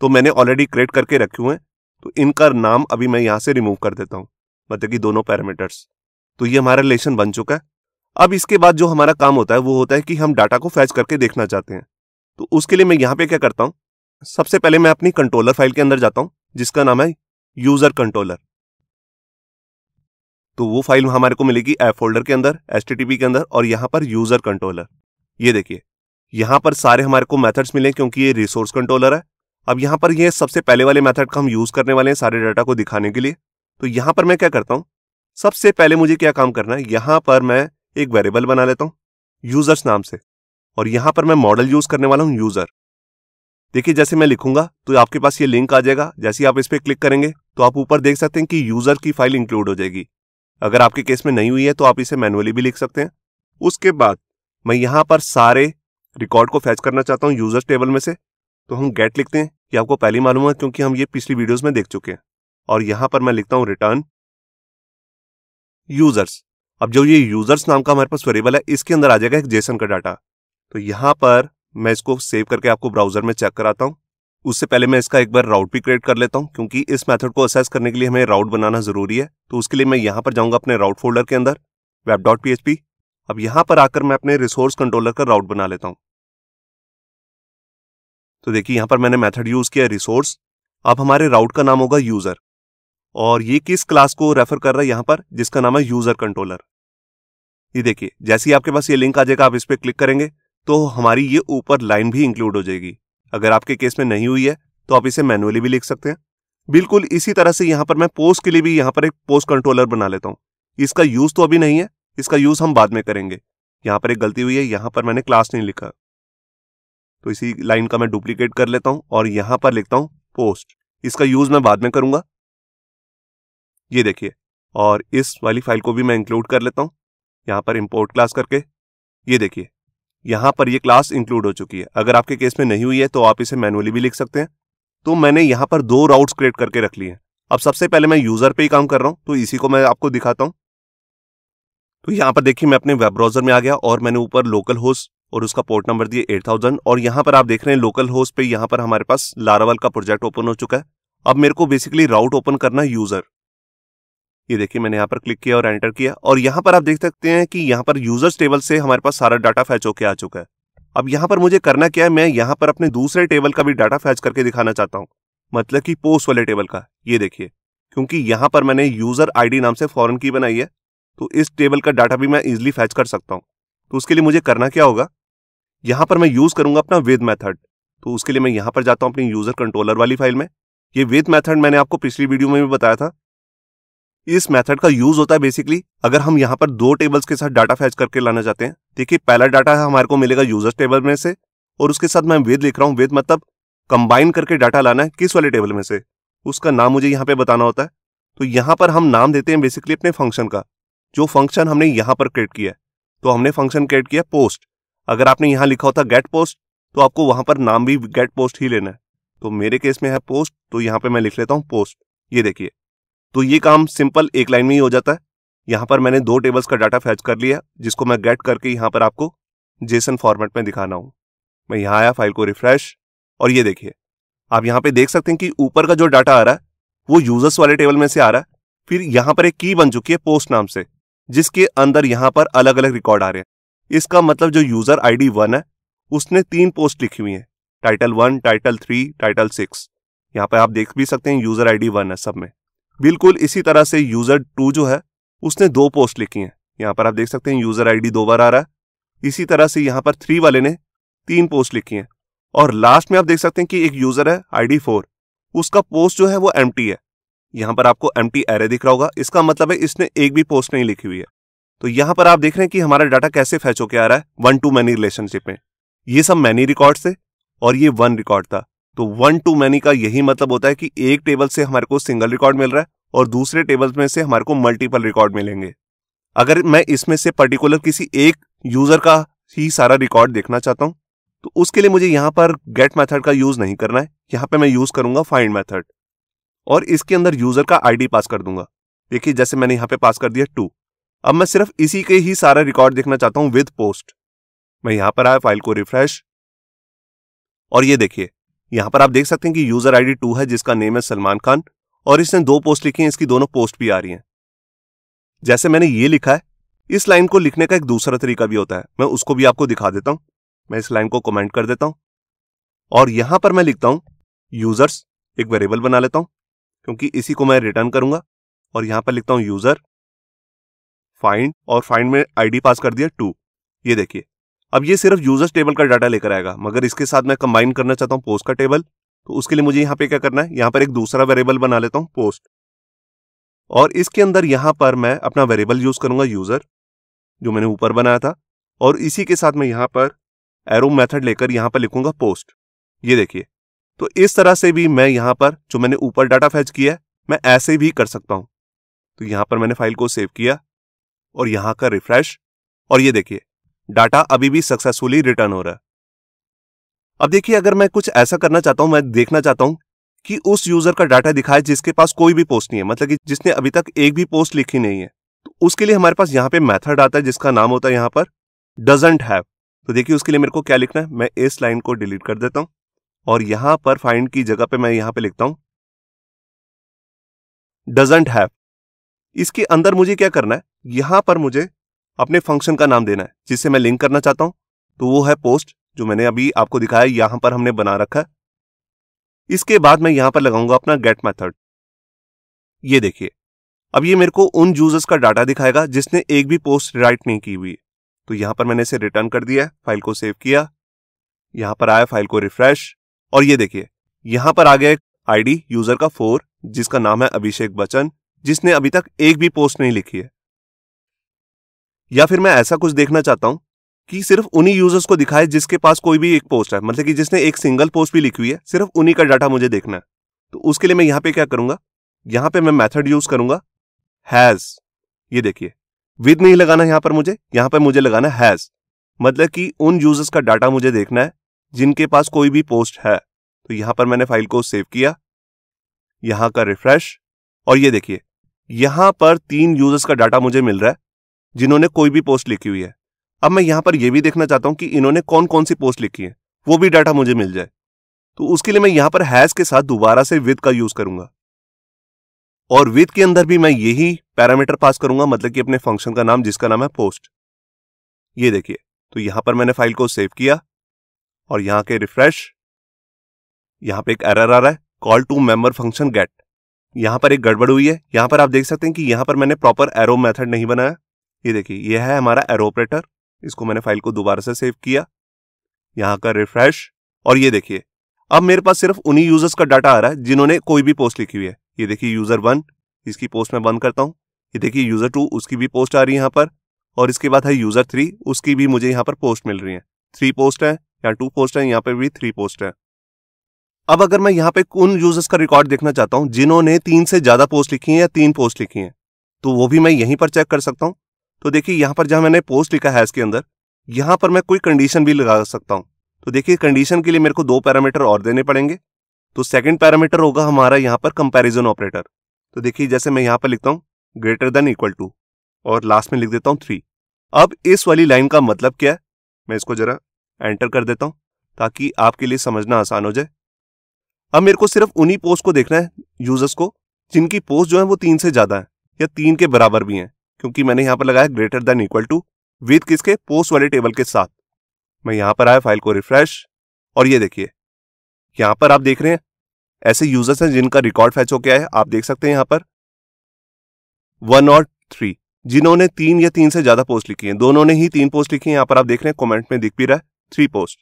A: तो मैंने ऑलरेडी क्रिएट करके रखे हुए हैं, तो इनका नाम अभी मैं यहां से रिमूव कर देता हूं, मतलब कि दोनों पैरामीटर्स। तो ये हमारा रिलेशन बन चुका है। अब इसके बाद जो हमारा काम होता है वो होता है कि हम डाटा को फैच करके देखना चाहते हैं। तो उसके लिए मैं यहां पे क्या करता हूं, सबसे पहले मैं अपनी कंट्रोलर फाइल के अंदर जाता हूं जिसका नाम है यूजर कंट्रोलर। तो वो फाइल हमारे को मिलेगी ऐप फोल्डर के अंदर, HTTP के अंदर, और यहां पर यूजर कंट्रोलर। ये देखिए, यहां पर सारे हमारे को मेथड्स मिले क्योंकि ये रिसोर्स कंट्रोलर है। अब यहां पर ये सबसे पहले वाले मेथड का हम यूज करने वाले हैं सारे डाटा को दिखाने के लिए। तो यहां पर मैं क्या करता हूं, सबसे पहले मुझे क्या काम करना है, यहां पर मैं एक वेरिएबल बना लेता हूं यूजर्स नाम से, और यहां पर मैं मॉडल यूज करने वाला हूं यूजर। देखिए, जैसे मैं लिखूंगा तो आपके पास ये लिंक आ जाएगा। जैसे आप इस पर क्लिक करेंगे तो आप ऊपर देख सकते हैं कि यूजर की फाइल इंक्लूड हो जाएगी। अगर आपके केस में नहीं हुई है तो आप इसे मैन्युअली भी लिख सकते हैं। उसके बाद मैं यहां पर सारे रिकॉर्ड को फैच करना चाहता हूं यूजर्स टेबल में से। तो हम गेट लिखते हैं, कि आपको पहले मालूम है क्योंकि हम ये पिछली वीडियोस में देख चुके हैं। और यहां पर मैं लिखता हूं रिटर्न यूजर्स। अब जो ये यूजर्स नाम का हमारे पास वेरिएबल है, इसके अंदर आ जाएगा एक जेसन का डाटा। तो यहां पर मैं इसको सेव करके आपको ब्राउजर में चेक कराता हूं। उससे पहले मैं इसका एक बार राउट भी क्रिएट कर लेता हूं, क्योंकि इस मेथड को असेस करने के लिए हमें राउट बनाना जरूरी है। तो उसके लिए मैं यहां पर जाऊंगा अपने राउट फोल्डर के अंदर, web.php। अब यहां पर आकर मैं अपने रिसोर्स कंट्रोलर का राउट बना लेता हूं। तो देखिए, यहां पर मैंने मेथड यूज किया रिसोर्स। अब हमारे राउट का नाम होगा यूजर, और ये किस क्लास को रेफर कर रहा है यहां पर, जिसका नाम है यूजर कंट्रोलर। ये देखिए, जैसे ही आपके पास ये लिंक आ जाएगा, आप इस पर क्लिक करेंगे तो हमारी ये ऊपर लाइन भी इंक्लूड हो जाएगी। अगर आपके केस में नहीं हुई है तो आप इसे मैन्युअली भी लिख सकते हैं। बिल्कुल इसी तरह से यहाँ पर मैं पोस्ट के लिए भी यहाँ पर एक पोस्ट कंट्रोलर बना लेता हूँ। इसका यूज तो अभी नहीं है, इसका यूज हम बाद में करेंगे। यहाँ पर एक गलती हुई है, यहाँ पर मैंने क्लास नहीं लिखा, तो इसी लाइन का मैं डुप्लीकेट कर लेता हूँ और यहाँ पर लिखता हूँ पोस्ट। इसका यूज मैं बाद में करूंगा, ये देखिए। और इस वाली फाइल को भी मैं इंक्लूड कर लेता हूँ यहाँ पर इंपोर्ट क्लास करके। ये देखिए यहाँ पर ये क्लास इंक्लूड हो चुकी है। अगर आपके केस में नहीं हुई है तो आप इसे मैनुअली भी लिख सकते हैं। तो मैंने यहाँ पर 2 राउट्स क्रिएट करके रख लिए हैं। अब सबसे पहले मैं यूजर पे ही काम कर रहा हूँ, तो इसी को मैं आपको दिखाता हूँ। तो यहाँ पर देखिए मैं अपने वेब ब्राउजर में आ गया और मैंने ऊपर लोकल होस्ट और उसका पोर्ट नंबर दिए 8000 और यहाँ पर आप देख रहे हैं लोकल होस्ट पे यहाँ पर हमारे पास लारावल का प्रोजेक्ट ओपन हो चुका है। अब मेरे को बेसिकली राउट ओपन करना है यूजर। ये देखिए मैंने यहाँ पर क्लिक किया और एंटर किया और यहाँ पर आप देख सकते हैं कि यहाँ पर यूजर्स टेबल से हमारे पास सारा डाटा फैच होके आ चुका है। अब यहाँ पर मुझे करना क्या है, मैं यहाँ पर अपने दूसरे टेबल का भी डाटा फैच करके दिखाना चाहता हूँ, मतलब कि पोस्ट वाले टेबल का। ये देखिए क्योंकि यहाँ पर मैंने यूजर आईडी नाम से फॉरेन की बनाई है, तो इस टेबल का डाटा भी मैं इजिली फैच कर सकता हूँ। तो उसके लिए मुझे करना क्या होगा, यहाँ पर मैं यूज करूंगा अपना विद मेथड। तो उसके लिए मैं यहाँ पर जाता हूँ अपनी यूजर कंट्रोलर वाली फाइल में। ये विद मेथड मैंने आपको पिछली वीडियो में भी बताया था। इस मेथड का यूज होता है बेसिकली अगर हम यहाँ पर 2 टेबल्स के साथ डाटा फैच करके लाना चाहते हैं। देखिए पहला डाटा है हमारे को मिलेगा यूजर टेबल में से और उसके साथ मैं विद लिख रहा हूँ। विद मतलब कंबाइन करके डाटा लाना है किस वाले टेबल में से, उसका नाम मुझे यहाँ पे बताना होता है। तो यहाँ पर हम नाम देते हैं बेसिकली अपने फंक्शन का, जो फंक्शन हमने यहाँ पर क्रिएट किया है। तो हमने फंक्शन क्रिएट किया पोस्ट। अगर आपने यहाँ लिखा होता गेट पोस्ट तो आपको वहां पर नाम भी गेट पोस्ट ही लेना है। तो मेरे केस में है पोस्ट, तो यहाँ पे मैं लिख लेता हूँ पोस्ट। ये देखिए तो ये काम सिंपल एक लाइन में ही हो जाता है। यहाँ पर मैंने 2 टेबल्स का डाटा फैच कर लिया जिसको मैं गेट करके यहाँ पर आपको जेसन फॉर्मेट में दिखाना हूँ। मैं यहाँ आया, फाइल को रिफ्रेश और ये देखिए आप यहाँ पे देख सकते हैं कि ऊपर का जो डाटा आ रहा है वो यूजर्स वाले टेबल में से आ रहा है। फिर यहाँ पर एक की बन चुकी है पोस्ट नाम से, जिसके अंदर यहाँ पर अलग अलग रिकॉर्ड आ रहे हैं। इसका मतलब जो यूजर आईडी 1 है उसने 3 पोस्ट लिखी हुई है, टाइटल 1, टाइटल 3, टाइटल 6। यहाँ पे आप देख भी सकते हैं यूजर आईडी 1 है सब में। बिल्कुल इसी तरह से यूजर 2 जो है उसने 2 पोस्ट लिखी हैं। यहाँ पर आप देख सकते हैं यूजर आईडी 2 बार आ रहा है। इसी तरह से यहाँ पर 3 वाले ने 3 पोस्ट लिखी हैं और लास्ट में आप देख सकते हैं कि एक यूजर है आईडी 4, उसका पोस्ट जो है वो एम्प्टी है। यहाँ पर आपको एम्प्टी एरे दिख रहा होगा, इसका मतलब है इसने एक भी पोस्ट नहीं लिखी हुई है। तो यहाँ पर आप देख रहे हैं कि हमारा डाटा कैसे फैच होके आ रहा है 1 to many रिलेशनशिप में। ये सब मैनी रिकॉर्ड थे और ये 1 रिकॉर्ड था। तो 1 to many का यही मतलब होता है कि एक टेबल से हमारे को सिंगल रिकॉर्ड मिल रहा है और दूसरे टेबल में से हमारे को मल्टीपल रिकॉर्ड मिलेंगे। अगर मैं इसमें से पर्टिकुलर किसी एक यूजर का ही सारा रिकॉर्ड देखना चाहता हूं तो उसके लिए मुझे यहाँ पर गेट मेथड का यूज नहीं करना है। यहाँ पे मैं यूज करूंगा फाइंड मेथड और इसके अंदर यूजर का आईडी पास कर दूंगा। देखिए जैसे मैंने यहाँ पे पास कर दिया 2। अब मैं सिर्फ इसी के ही सारा रिकॉर्ड देखना चाहता हूं विद पोस्ट। मैं यहाँ पर आया, फाइल को रिफ्रेश और ये देखिए यहाँ पर आप देख सकते हैं कि यूजर आईडी 2 है जिसका नेम है सलमान खान और इसने 2 पोस्ट लिखी हैं। इसकी दोनों पोस्ट भी आ रही हैं। जैसे मैंने ये लिखा है, इस लाइन को लिखने का एक दूसरा तरीका भी होता है, मैं उसको भी आपको दिखा देता हूं। मैं इस लाइन को कमेंट कर देता हूं और यहां पर मैं लिखता हूं यूजर्स, एक वेरिएबल बना लेता हूं क्योंकि इसी को मैं रिटर्न करूंगा और यहां पर लिखता हूं यूजर फाइंड और फाइंड में आईडी पास कर दिया 2। ये देखिए अब ये सिर्फ यूजर्स टेबल का डाटा लेकर आएगा, मगर इसके साथ मैं कंबाइन करना चाहता हूं पोस्ट का टेबल। तो उसके लिए मुझे यहाँ पे क्या करना है, यहाँ पर एक दूसरा वेरिएबल बना लेता हूं पोस्ट और इसके अंदर यहाँ पर मैं अपना वेरिएबल यूज करूंगा यूजर जो मैंने ऊपर बनाया था और इसी के साथ मैं यहाँ पर एरो मेथड लेकर यहाँ पर लिखूंगा पोस्ट। ये देखिए तो इस तरह से भी मैं यहाँ पर जो मैंने ऊपर डाटा फैच किया है मैं ऐसे भी कर सकता हूं। तो यहाँ पर मैंने फाइल को सेव किया और यहाँ का रिफ्रेश और ये देखिए डाटा अभी भी सक्सेसफुली रिटर्न हो रहा है। अब देखिए अगर मैं कुछ ऐसा करना चाहता हूं, मैं देखना चाहता हूं कि उस यूजर का डाटा दिखाए जिसके पास कोई भी पोस्ट नहीं है, मतलब कि जिसने अभी तक एक भी पोस्ट लिखी नहीं है, तो उसके लिए हमारे पास यहाँ पे मेथड आता है जिसका नाम होता है यहाँ पर डजंट हैव। तो देखिए उसके लिए मेरे को क्या लिखना है, मैं इस लाइन को डिलीट कर देता हूं और यहां पर फाइंड की जगह पे मैं यहां पे लिखता हूं डजंट हैव। इसके अंदर मुझे क्या करना है, यहां पर मुझे अपने फंक्शन का नाम देना है जिससे मैं लिंक करना चाहता हूं। तो वो है पोस्ट जो मैंने अभी आपको दिखाया, यहां पर हमने बना रखा है। इसके बाद मैं यहां पर लगाऊंगा अपना गेट मेथड। ये देखिए अब ये मेरे को उन यूजर्स का डाटा दिखाएगा जिसने एक भी पोस्ट राइट नहीं की हुई। तो यहां पर मैंने इसे रिटर्न कर दिया, फाइल को सेव किया, यहां पर आया, फाइल को रिफ्रेश और ये देखिए यहां पर आ गया आईडी यूजर का 4, जिसका नाम है अभिषेक बच्चन, जिसने अभी तक एक भी पोस्ट नहीं लिखी है। या फिर मैं ऐसा कुछ देखना चाहता हूं कि सिर्फ उन्हीं यूजर्स को दिखाए जिसके पास कोई भी एक पोस्ट है, मतलब कि जिसने एक सिंगल पोस्ट भी लिखी हुई है, सिर्फ उन्हीं का डाटा मुझे देखना है। तो उसके लिए मैं यहां पे क्या करूंगा, यहां पे मैं मेथड यूज करूंगा हैज। ये देखिए, विद नहीं लगाना यहां पर मुझे लगाना हैज, मतलब कि उन यूजर्स का डाटा मुझे देखना है जिनके पास कोई भी पोस्ट है। तो यहां पर मैंने फाइल को सेव किया, यहां का रिफ्रेश, और ये देखिए यहां पर 3 यूजर्स का डाटा मुझे मिल रहा है जिन्होंने कोई भी पोस्ट लिखी हुई है। अब मैं यहां पर यह भी देखना चाहता हूं कि इन्होंने कौन कौन सी पोस्ट लिखी है, वो भी डाटा मुझे मिल जाए। तो उसके लिए मैं यहां पर हैज के साथ दोबारा से विद का यूज करूंगा, और विद के अंदर भी मैं यही पैरामीटर पास करूंगा, मतलब कि अपने फंक्शन का नाम जिसका नाम है पोस्ट। ये देखिए, तो यहां पर मैंने फाइल को सेव किया और यहां के रिफ्रेश, यहां पे एक एरर आ रहा है, call to member function get. यहां पर एक गड़बड़ हुई है, यहां पर आप देख सकते हैं कि यहां पर मैंने प्रॉपर एरो मेथड नहीं बनाया। ये देखिए, यह है हमारा एरो ऑपरेटर। इसको मैंने फाइल को दोबारा से सेव किया, यहां का रिफ्रेश, और ये देखिए अब मेरे पास सिर्फ उन्हीं यूजर्स का डाटा आ रहा है जिन्होंने कोई भी पोस्ट लिखी हुई है। ये देखिए यूजर 1, इसकी पोस्ट मैं बंद करता हूं। ये देखिए यूजर 2, उसकी भी पोस्ट आ रही है यहां पर, और इसके बाद है यूजर 3, उसकी भी मुझे यहां पर पोस्ट मिल रही है। 3 पोस्ट है या 2 पोस्ट है, यहां पर भी 3 पोस्ट है। अब अगर मैं यहां पे उन यूजर्स का रिकॉर्ड देखना चाहता हूं जिन्होंने 3 से ज्यादा पोस्ट लिखी है या 3 पोस्ट लिखी है, तो वो भी मैं यहीं पर चेक कर सकता हूं। तो देखिए यहां पर जहां मैंने पोस्ट लिखा है इसके अंदर, यहां पर मैं कोई कंडीशन भी लगा सकता हूं। तो देखिए कंडीशन के लिए मेरे को 2 पैरामीटर और देने पड़ेंगे। तो सेकंड पैरामीटर होगा हमारा यहां पर कंपैरिजन ऑपरेटर। तो देखिए जैसे मैं यहां पर लिखता हूं ग्रेटर देन इक्वल टू, और लास्ट में लिख देता हूं 3। अब इस वाली लाइन का मतलब क्या है, मैं इसको जरा एंटर कर देता हूं ताकि आपके लिए समझना आसान हो जाए। अब मेरे को सिर्फ उन्हीं पोस्ट को देखना है, यूजर्स को, जिनकी पोस्ट जो है वो 3 से ज्यादा है या 3 के बराबर भी है, क्योंकि मैंने यहां पर लगाया greater than equal to with किसके, पोस्ट वाले टेबल के साथ। मैं यहां पर आया, फाइल को रिफ्रेश, और ये देखिए यहां पर आप देख रहे हैं ऐसे यूजर्स हैं जिनका रिकॉर्ड फैच हो गया है। आप देख सकते हैं यहां पर 1 और 3, जिन्होंने 3 या 3 से ज्यादा पोस्ट लिखी है। दोनों ने ही 3 पोस्ट लिखी है, यहां पर आप देख रहे हैं कमेंट में दिख भी रहा है 3 पोस्ट।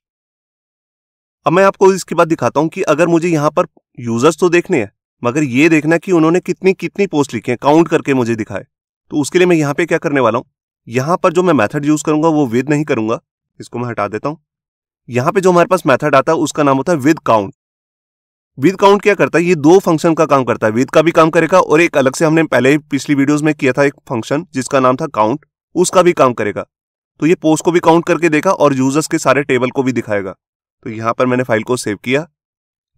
A: अब मैं आपको इसके बाद दिखाता हूं कि अगर मुझे यहां पर यूजर्स तो देखने हैं, मगर ये देखना है कि उन्होंने कितनी कितनी पोस्ट लिखी है, काउंट करके मुझे दिखाए। तो उसके लिए मैं यहां पे क्या करने वाला हूं, यहां पर जो मैं मेथड यूज करूंगा वो विद नहीं करूंगा, इसको मैं हटा देता हूं। यहां पे जो हमारे पास मेथड आता है उसका नाम होता है विद काउंट। विद काउंट क्या करता है, ये 2 फंक्शन का काम करता है, विद का भी काम करेगा और एक अलग से हमने पहले पिछली वीडियोस में किया था एक फंक्शन जिसका नाम था काउंट, उसका भी काम करेगा। तो ये पोस्ट को भी काउंट करके देगा और यूजर्स के सारे टेबल को भी दिखाएगा। तो यहां पर मैंने फाइल को सेव किया,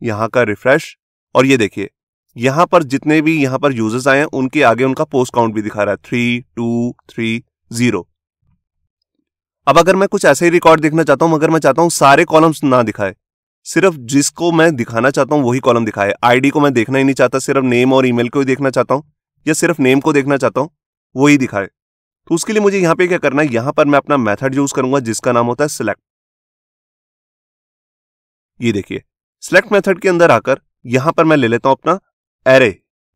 A: यहां का रिफ्रेश, और ये देखिए यहां पर जितने भी यहां पर यूजर्स आए हैं उनके आगे उनका पोस्ट काउंट भी दिखा रहा है 3 2 3 0। अब अगर मैं कुछ ऐसे ही रिकॉर्ड देखना चाहता हूं, मगर मैं चाहता हूं सारे कॉलम्स ना दिखाए, सिर्फ जिसको मैं दिखाना चाहता हूं वही कॉलम दिखाए। आईडी को मैं देखना ही नहीं चाहता, सिर्फ नेम और ईमेल को ही देखना चाहता हूं, या सिर्फ नेम को देखना चाहता हूं वही दिखाए। तो उसके लिए मुझे यहां पे क्या करना है, यहां पर मैं अपना मेथड यूज करूंगा जिसका नाम होता है सिलेक्ट। ये देखिए सिलेक्ट मेथड के अंदर आकर यहां पर मैं ले लेता हूं अपना एरे।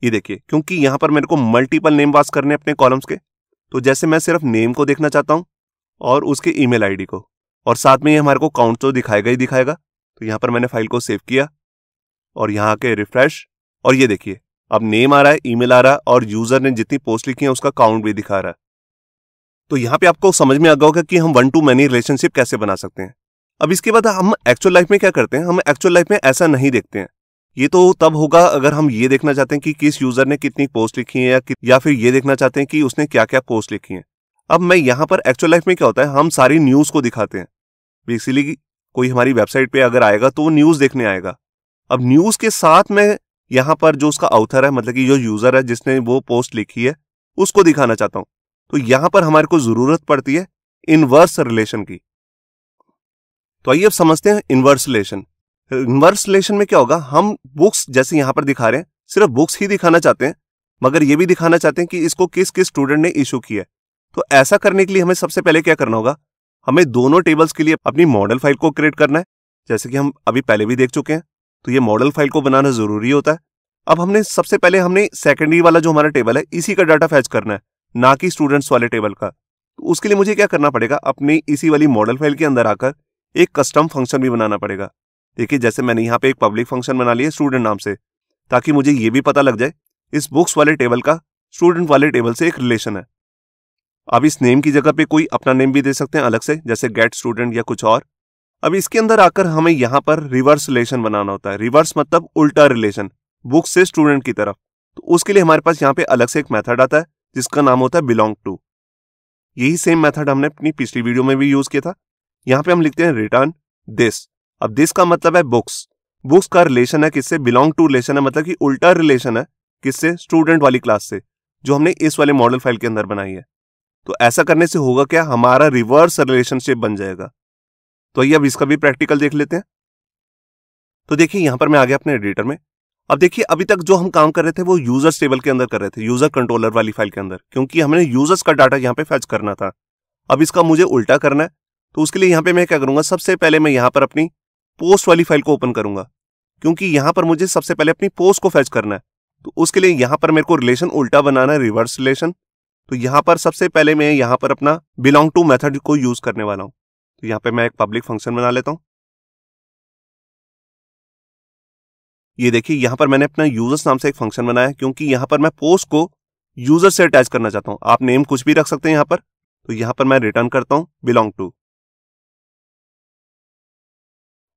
A: ये देखिए क्योंकि यहां पर मेरे को मल्टीपल नेम पास करने अपने कॉलम्स के, तो जैसे मैं सिर्फ नेम को देखना चाहता हूं और उसके ईमेल आईडी को, और साथ में ये हमारे को काउंट तो दिखाएगा ही दिखाएगा। तो यहां पर मैंने फाइल को सेव किया और यहां के रिफ्रेश, और ये देखिए अब नेम आ रहा है, ईमेल आ रहा है, और यूजर ने जितनी पोस्ट लिखी है उसका काउंट भी दिखा रहा है। तो यहां पे आपको समझ में आ गया होगा कि हम 1 to many रिलेशनशिप कैसे बना सकते हैं। अब इसके बाद हम एक्चुअल लाइफ में क्या करते हैं, हम एक्चुअल लाइफ में ऐसा नहीं देखते हैं। ये तो तब होगा अगर हम ये देखना चाहते हैं कि किस यूजर ने कितनी पोस्ट लिखी है, या फिर ये देखना चाहते हैं कि उसने क्या क्या पोस्ट लिखी है। अब मैं यहां पर एक्चुअल लाइफ में क्या होता है, हम सारी न्यूज को दिखाते हैं। बेसिकली कोई हमारी वेबसाइट पे अगर आएगा तो वो न्यूज देखने आएगा। अब न्यूज के साथ में यहां पर जो उसका ऑथर है, मतलब कि जो यूजर है जिसने वो पोस्ट लिखी है, उसको दिखाना चाहता हूं। तो यहां पर हमारे को जरूरत पड़ती है इनवर्स रिलेशन की। तो आइए अब समझते हैं इनवर्स रिलेशन। इनवर्स रिलेशन में क्या होगा, हम बुक्स जैसे यहां पर दिखा रहे हैं सिर्फ बुक्स ही दिखाना चाहते हैं, मगर ये भी दिखाना चाहते हैं कि इसको किस किस स्टूडेंट ने इशू किया है। तो ऐसा करने के लिए हमें सबसे पहले क्या करना होगा, हमें दोनों टेबल्स के लिए अपनी मॉडल फाइल को क्रिएट करना है, जैसे कि हम अभी पहले भी देख चुके हैं। तो ये मॉडल फाइल को बनाना जरूरी होता है। अब हमने सबसे पहले सेकेंडरी वाला जो हमारा टेबल है इसी का डाटा फैच करना है, ना कि स्टूडेंट्स वाले टेबल का। तो उसके लिए मुझे क्या करना पड़ेगा, अपनी इसी वाली मॉडल फाइल के अंदर आकर एक कस्टम फंक्शन भी बनाना पड़ेगा। देखिए जैसे मैंने यहाँ पे एक पब्लिक फंक्शन बना लिया स्टूडेंट नाम से, ताकि मुझे ये भी पता लग जाए इस बुक्स वाले टेबल का स्टूडेंट वाले टेबल से एक रिलेशन है। अब इस नेम की जगह पे कोई अपना नेम भी दे सकते हैं अलग से, जैसे गेट स्टूडेंट या कुछ और। अब इसके अंदर आकर हमें यहाँ पर रिवर्स रिलेशन बनाना होता है। रिवर्स मतलब उल्टा रिलेशन, बुक से स्टूडेंट की तरफ। तो उसके लिए हमारे पास यहाँ पे अलग से एक मेथड आता है जिसका नाम होता है बिलोंग टू। यही सेम मेथड हमने अपनी पिछली वीडियो में भी यूज किया था। यहाँ पे हम लिखते हैं रिटर्न दिस। अब दिस का मतलब है बुक्स। बुक्स का रिलेशन है किससे? बिलोंग टू रिलेशन है, मतलब कि उल्टा रिलेशन है किससे? स्टूडेंट वाली क्लास से, जो हमने इस वाले मॉडल फाइल के अंदर बनाई है। तो ऐसा करने से होगा क्या? हमारा रिवर्स रिलेशनशिप बन जाएगा। तो आइए अब इसका भी प्रैक्टिकल देख लेते हैं। तो देखिए यहां पर मैं आ गया अपने एडिटर में। अब देखिए अभी तक जो हम काम कर रहे थे वो यूजर्स टेबल के अंदर कर रहे थे, यूजर कंट्रोलर वाली फाइल के अंदर, क्योंकि हमने यूजर्स का डाटा यहाँ पे फैच करना था। अब इसका मुझे उल्टा करना है, तो उसके लिए यहाँ पे मैं क्या करूंगा, सबसे पहले मैं यहाँ पर अपनी पोस्ट वाली फाइल को ओपन करूंगा, क्योंकि यहाँ पर मुझे सबसे पहले अपनी पोस्ट को फैच करना है। तो उसके लिए यहाँ पर मेरे को रिलेशन उल्टा बनाना है, रिवर्स रिलेशन। तो यहाँ पर सबसे पहले मैं यहाँ पर अपना बिलोंग टू मेथड को यूज करने वाला हूं। तो यहाँ पे मैं एक पब्लिक फंक्शन बना लेता हूं। ये देखिए यहाँ पर मैंने अपना यूजर्स नाम से एक फंक्शन बनाया है, क्योंकि यहाँ पर मैं पोस्ट को यूजर से अटैच करना चाहता हूं। आप नेम कुछ भी रख सकते हैं यहाँ पर। तो यहाँ पर मैं रिटर्न करता हूं बिलोंग टू,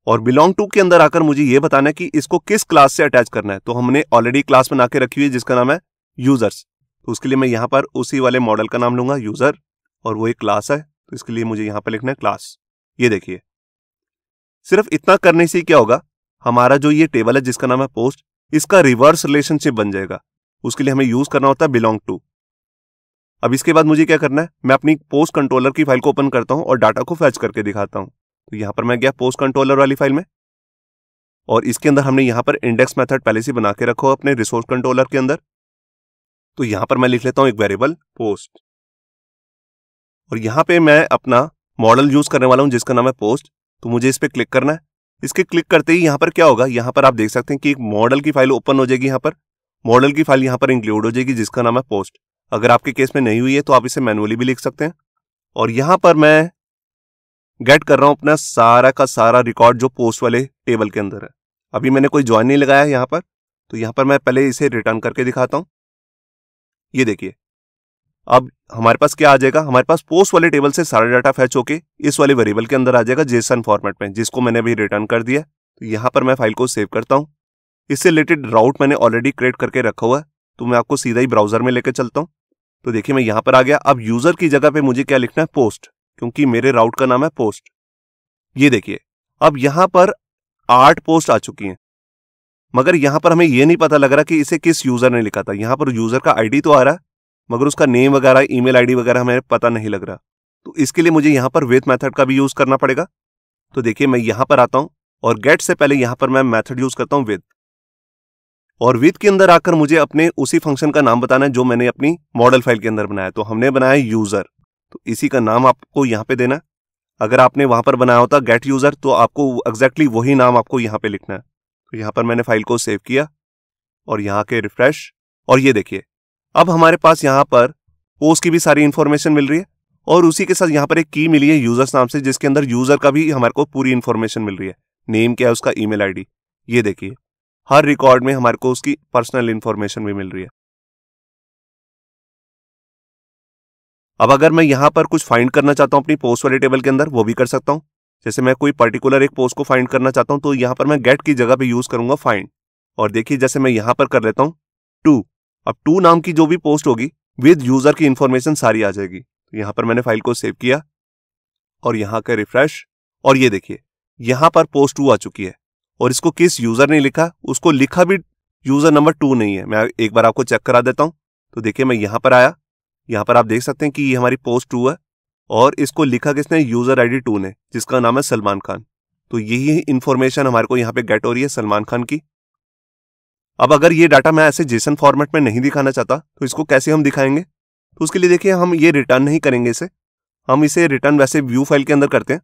A: और बिलोंग टू के अंदर आकर मुझे ये बताना है कि इसको किस क्लास से अटैच करना है। तो हमने ऑलरेडी क्लास बना के रखी हुई है जिसका नाम है यूजर्स। तो उसके लिए मैं यहाँ पर उसी वाले मॉडल का नाम लूंगा यूजर, और वो एक क्लास है, तो इसके लिए मुझे यहाँ पर लिखना है क्लास। ये देखिए सिर्फ इतना करने से क्या होगा, हमारा जो ये टेबल है जिसका नाम है पोस्ट, इसका रिवर्स रिलेशनशिप बन जाएगा। उसके लिए हमें यूज करना होता है बिलोंग टू। अब इसके बाद मुझे क्या करना है, मैं अपनी पोस्ट कंट्रोलर की फाइल को ओपन करता हूं और डाटा को फैच करके दिखाता हूं। तो यहां पर मैं गया पोस्ट कंट्रोलर वाली फाइल में, और इसके अंदर हमने यहां पर इंडेक्स मेथड पहले से बना के रखो अपने रिसोर्स कंट्रोलर के अंदर। तो यहां पर मैं लिख लेता हूं एक वेरिएबल पोस्ट, और यहां पे मैं अपना मॉडल यूज करने वाला हूं जिसका नाम है पोस्ट। तो मुझे इस पे क्लिक करना है। इसके क्लिक करते ही यहां पर क्या होगा, यहां पर आप देख सकते हैं कि एक मॉडल की फाइल ओपन हो जाएगी। यहां पर मॉडल की फाइल यहां पर इंक्लूड हो जाएगी जिसका नाम है पोस्ट। अगर आपके केस में नहीं हुई है तो आप इसे मैनुअली भी लिख सकते हैं। और यहां पर मैं गेट कर रहा हूं अपना सारा का सारा रिकॉर्ड जो पोस्ट वाले टेबल के अंदर है। अभी मैंने कोई ज्वाइन नहीं लगाया यहां पर, तो यहां पर मैं पहले इसे रिटर्न करके दिखाता हूं। ये देखिए अब हमारे पास क्या आ जाएगा, हमारे पास पोस्ट वाले टेबल से सारा डाटा फैच होके इस वाले वेरिएबल के अंदर आ जाएगा जेसन फॉर्मेट में, जिसको मैंने अभी रिटर्न कर दिया। तो यहां पर मैं फाइल को सेव करता हूं। इससे रिलेटेड राउट मैंने ऑलरेडी क्रिएट करके रखा हुआ है, तो मैं आपको सीधा ही ब्राउजर में लेकर चलता हूं। तो देखिए मैं यहां पर आ गया। अब यूजर की जगह पे मुझे क्या लिखना है, पोस्ट, क्योंकि मेरे राउट का नाम है पोस्ट। ये देखिए अब यहां पर 8 पोस्ट आ चुकी हैं, मगर यहां पर हमें यह नहीं पता लग रहा कि इसे किस यूजर ने लिखा था। यहां पर यूजर का आईडी तो आ रहा है, मगर उसका नेम वगैरह ईमेल आईडी वगैरह हमें पता नहीं लग रहा। तो इसके लिए मुझे यहां पर विथ मेथड का भी यूज करना पड़ेगा। तो देखिए मैं यहां पर आता हूं, और गेट से पहले यहां पर मैं मेथड यूज करता हूं विथ, और विथ के अंदर आकर मुझे अपने उसी फंक्शन का नाम बताना है जो मैंने अपनी मॉडल फाइल के अंदर बनाया। तो हमने बनाया यूजर, तो इसी का नाम आपको यहां पे देना है। अगर आपने वहां पर बनाया होता गेट यूजर, तो आपको एग्जैक्टली वही नाम आपको यहां पे लिखना है। तो यहां पर मैंने फाइल को सेव किया, और यहां के रिफ्रेश, और ये देखिए अब हमारे पास यहां पर पोस्ट की भी सारी इंफॉर्मेशन मिल रही है, और उसी के साथ यहां पर एक की मिली है यूजर्स नाम से, जिसके अंदर यूजर का भी हमारे को पूरी इंफॉर्मेशन मिल रही है। नेम क्या है उसका, ईमेल आईडी। ये देखिए हर रिकॉर्ड में हमारे को उसकी पर्सनल इंफॉर्मेशन भी मिल रही है। अब अगर मैं यहां पर कुछ फाइंड करना चाहता हूं अपनी पोस्ट वाले टेबल के अंदर, वो भी कर सकता हूं। जैसे मैं कोई पर्टिकुलर एक पोस्ट को फाइंड करना चाहता हूं, तो यहां पर मैं गेट की जगह पे यूज करूंगा फाइंड। और देखिए जैसे मैं यहां पर कर लेता हूं टू, अब टू नाम की जो भी पोस्ट होगी विद यूजर की इंफॉर्मेशन सारी आ जाएगी। तो यहां पर मैंने फाइल को सेव किया, और यहां का रिफ्रेश, और ये देखिए यहां पर पोस्ट 2 आ चुकी है, और इसको किस यूजर ने लिखा, उसको लिखा भी यूजर नंबर 2 नहीं है। मैं एक बार आपको चेक करा देता हूं। तो देखिए मैं यहां पर आया, यहां पर आप देख सकते हैं कि ये हमारी पोस्ट 2 है, और इसको लिखा किसने, यूजर आईडी 2 ने, जिसका नाम है सलमान खान। तो यही इंफॉर्मेशन हमारे को यहां पे गेट हो रही है सलमान खान की। अब अगर ये डाटा मैं ऐसे जेसन फॉर्मेट में नहीं दिखाना चाहता, तो इसको कैसे हम दिखाएंगे? तो उसके लिए देखिए हम ये रिटर्न नहीं करेंगे इसे, हम इसे रिटर्न वैसे व्यू फाइल के अंदर करते हैं,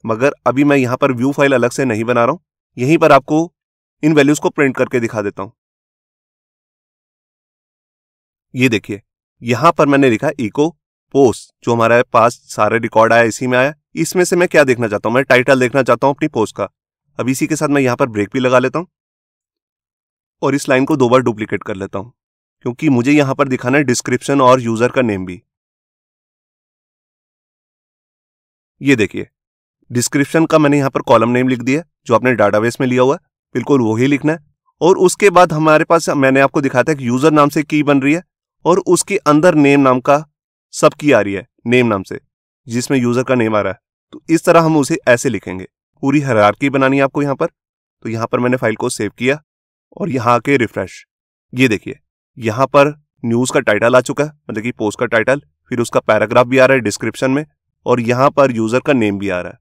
A: मगर अभी मैं यहां पर व्यू फाइल अलग से नहीं बना रहा हूं। यहीं पर आपको इन वैल्यूज को प्रिंट करके दिखा देता हूं। ये देखिए यहां पर मैंने लिखा इको पोस्ट, जो हमारे पास सारे रिकॉर्ड आया इसी में आया। इसमें से मैं क्या देखना चाहता हूं, मैं टाइटल देखना चाहता हूं अपनी पोस्ट का। अब इसी के साथ मैं यहां पर ब्रेक भी लगा लेता हूं। और इस लाइन को 2 बार डुप्लीकेट कर लेता हूं, क्योंकि मुझे यहां पर दिखाना है डिस्क्रिप्शन और यूजर का नेम भी। ये देखिए, डिस्क्रिप्शन का मैंने यहां पर कॉलम नेम लिख दिया जो आपने डाटाबेस में लिया हुआ है, बिल्कुल वही लिखना है। और उसके बाद हमारे पास मैंने आपको दिखाया था कि यूजर नाम से की बन रही है और उसके अंदर नेम नाम का सब की आ रही है, नेम नाम से, जिसमें यूजर का नेम आ रहा है। तो इस तरह हम उसे ऐसे लिखेंगे, पूरी हायरार्की बनानी है आपको यहां पर। तो यहां पर मैंने फाइल को सेव किया और यहां आके रिफ्रेश, ये देखिए यहां पर न्यूज का टाइटल आ चुका है, मतलब कि पोस्ट का टाइटल, फिर उसका पैराग्राफ भी आ रहा है डिस्क्रिप्शन में, और यहां पर यूजर का नेम भी आ रहा है।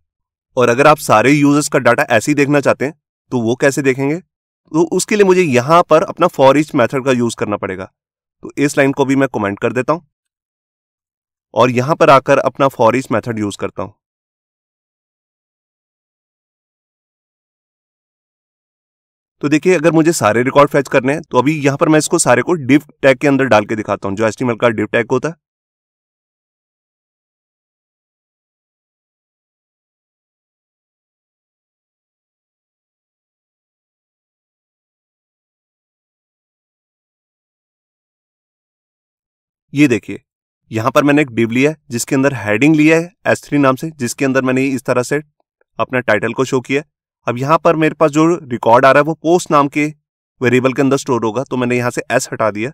A: और अगर आप सारे यूजर्स का डाटा ऐसे ही देखना चाहते हैं तो वो कैसे देखेंगे? तो उसके लिए मुझे यहां पर अपना फॉर ईच मेथड का यूज करना पड़ेगा। तो इस लाइन को भी मैं कमेंट कर देता हूं और यहां पर आकर अपना फॉर ईच मेथड यूज करता हूं। तो देखिए, अगर मुझे सारे रिकॉर्ड फैच करने हैं तो अभी यहां पर मैं इसको सारे को डिव टैग के अंदर डाल के दिखाता हूं, जो HTML का डिव टैग होता है। ये देखिए, यहां पर मैंने एक डिव लिया है जिसके अंदर हेडिंग लिया है S3 नाम से, जिसके अंदर मैंने इस तरह से अपना टाइटल को शो किया है। अब यहां पर मेरे पास जो रिकॉर्ड आ रहा है वो पोस्ट नाम के वेरिएबल के अंदर स्टोर होगा, तो मैंने यहां से S हटा दिया।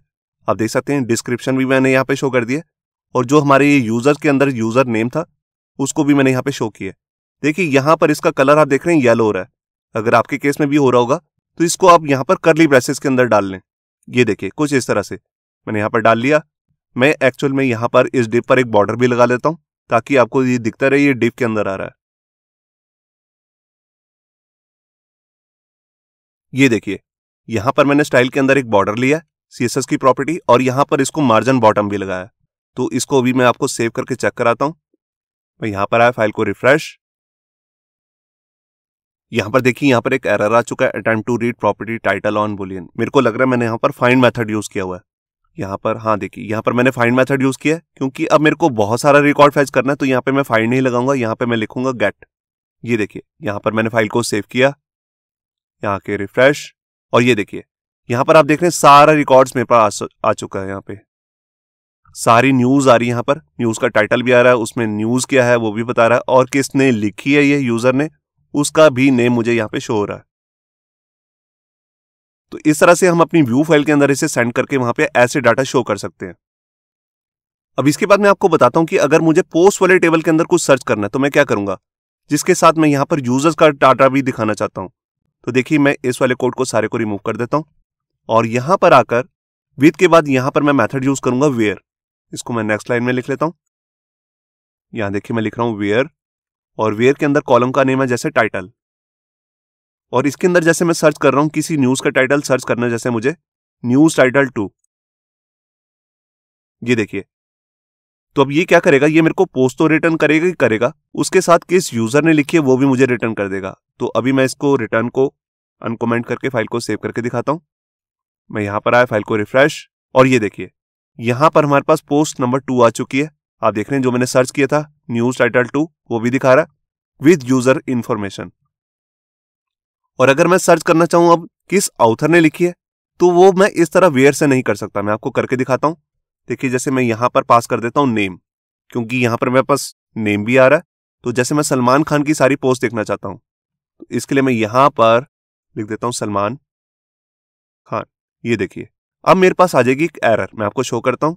A: आप देख सकते हैं डिस्क्रिप्शन भी मैंने यहाँ पे शो कर दिया, और जो हमारे ये यूजर के अंदर यूजर नेम था उसको भी मैंने यहाँ पे शो किया। देखिए यहाँ पर इसका कलर आप देख रहे हैं येलो हो रहा है, अगर आपके केस में भी हो रहा होगा तो इसको आप यहाँ पर कर्ली ब्रेसेस के अंदर डाल लें। ये देखिए कुछ इस तरह से मैंने यहाँ पर डाल लिया। मैं एक्चुअल में यहाँ पर इस डिव पर एक बॉर्डर भी लगा लेता हूँ ताकि आपको ये दिखता रहे ये डिव के अंदर आ रहा है। ये देखिए, यहां पर मैंने स्टाइल के अंदर एक बॉर्डर लिया है, CSS की प्रॉपर्टी, और यहां पर इसको मार्जिन बॉटम भी लगाया। तो इसको भी मैं आपको सेव करके चेक कराता हूं। मैं यहां पर आया, फाइल को रिफ्रेश, यहां पर देखिए यहां पर एक एरर आ चुका है, attempt to read property title on boolean. मेरे को लग रहा है मैंने यहां पर फाइंड मेथड यूज किया हुआ है। यहां पर हाँ देखिए, यहां पर मैंने फाइंड मेथड यूज किया है क्योंकि अब मेरे को बहुत सारा रिकॉर्ड फैच करना है, तो यहां पे मैं फाइंड नहीं लगाऊंगा, यहां पे मैं लिखूंगा गेट। ये देखिए यहां पर मैंने फाइल को सेव किया, यहाँ के रिफ्रेश, और ये देखिए यहां पर आप देख रहे हैं सारा रिकॉर्ड्स मेरे पास आ चुका है। यहाँ पे सारी न्यूज आ रही है, यहाँ पर न्यूज का टाइटल भी आ रहा है, उसमें न्यूज क्या है वो भी बता रहा है, और किसने लिखी है ये यूजर ने, उसका भी नेम मुझे यहाँ पे शो हो रहा है। तो इस तरह से हम अपनी व्यू फाइल के अंदर इसे सेंड करके वहां पे ऐसे डाटा शो कर सकते हैं। अब इसके बाद मैं आपको बताता हूं कि अगर मुझे पोस्ट वाले टेबल के अंदर कुछ सर्च करना है तो मैं क्या करूंगा, जिसके साथ मैं यहाँ पर यूजर्स का डाटा भी दिखाना चाहता हूं। तो देखिए मैं इस वाले कोड को सारे को रिमूव कर देता हूं और यहां पर आकर विद के बाद यहां पर मैं मेथड यूज करूंगा वेयर। इसको मैं नेक्स्ट लाइन में लिख लेता हूं। यहां देखिए मैं लिख रहा हूं वेयर, और वेयर के अंदर कॉलम का नेम है जैसे टाइटल, और इसके अंदर जैसे मैं सर्च कर रहा हूं किसी न्यूज का टाइटल सर्च करना है, जैसे मुझे न्यूज टाइटल 2। ये देखिए, तो अब ये क्या करेगा, ये मेरे को पोस्ट तो रिटर्न करेगा ही करेगा, उसके साथ किस यूजर ने लिखी है वो भी मुझे रिटर्न कर देगा। तो अभी मैं इसको रिटर्न को अनकमेंट करके फाइल को सेव करके दिखाता हूं। मैं यहां पर आया, फाइल को रिफ्रेश, और ये देखिए यहां पर हमारे पास पोस्ट नंबर 2 आ चुकी है। आप देख रहे हैं जो मैंने सर्च किया था न्यूज टाइटल 2 वो भी दिखा रहा है विद यूजर इंफॉर्मेशन। और अगर मैं सर्च करना चाहूं अब किस ऑथर ने लिखी है, तो वो मैं इस तरह वेयर से नहीं कर सकता, मैं आपको करके दिखाता हूं। देखिए जैसे मैं यहां पर पास कर देता हूं नेम, क्योंकि यहां पर मेरे पास नेम भी आ रहा है। तो जैसे मैं सलमान खान की सारी पोस्ट देखना चाहता हूं तो इसके लिए मैं यहां पर लिख देता हूं सलमान खान। ये देखिए अब मेरे पास आ जाएगी एक एरर, मैं आपको शो करता हूं।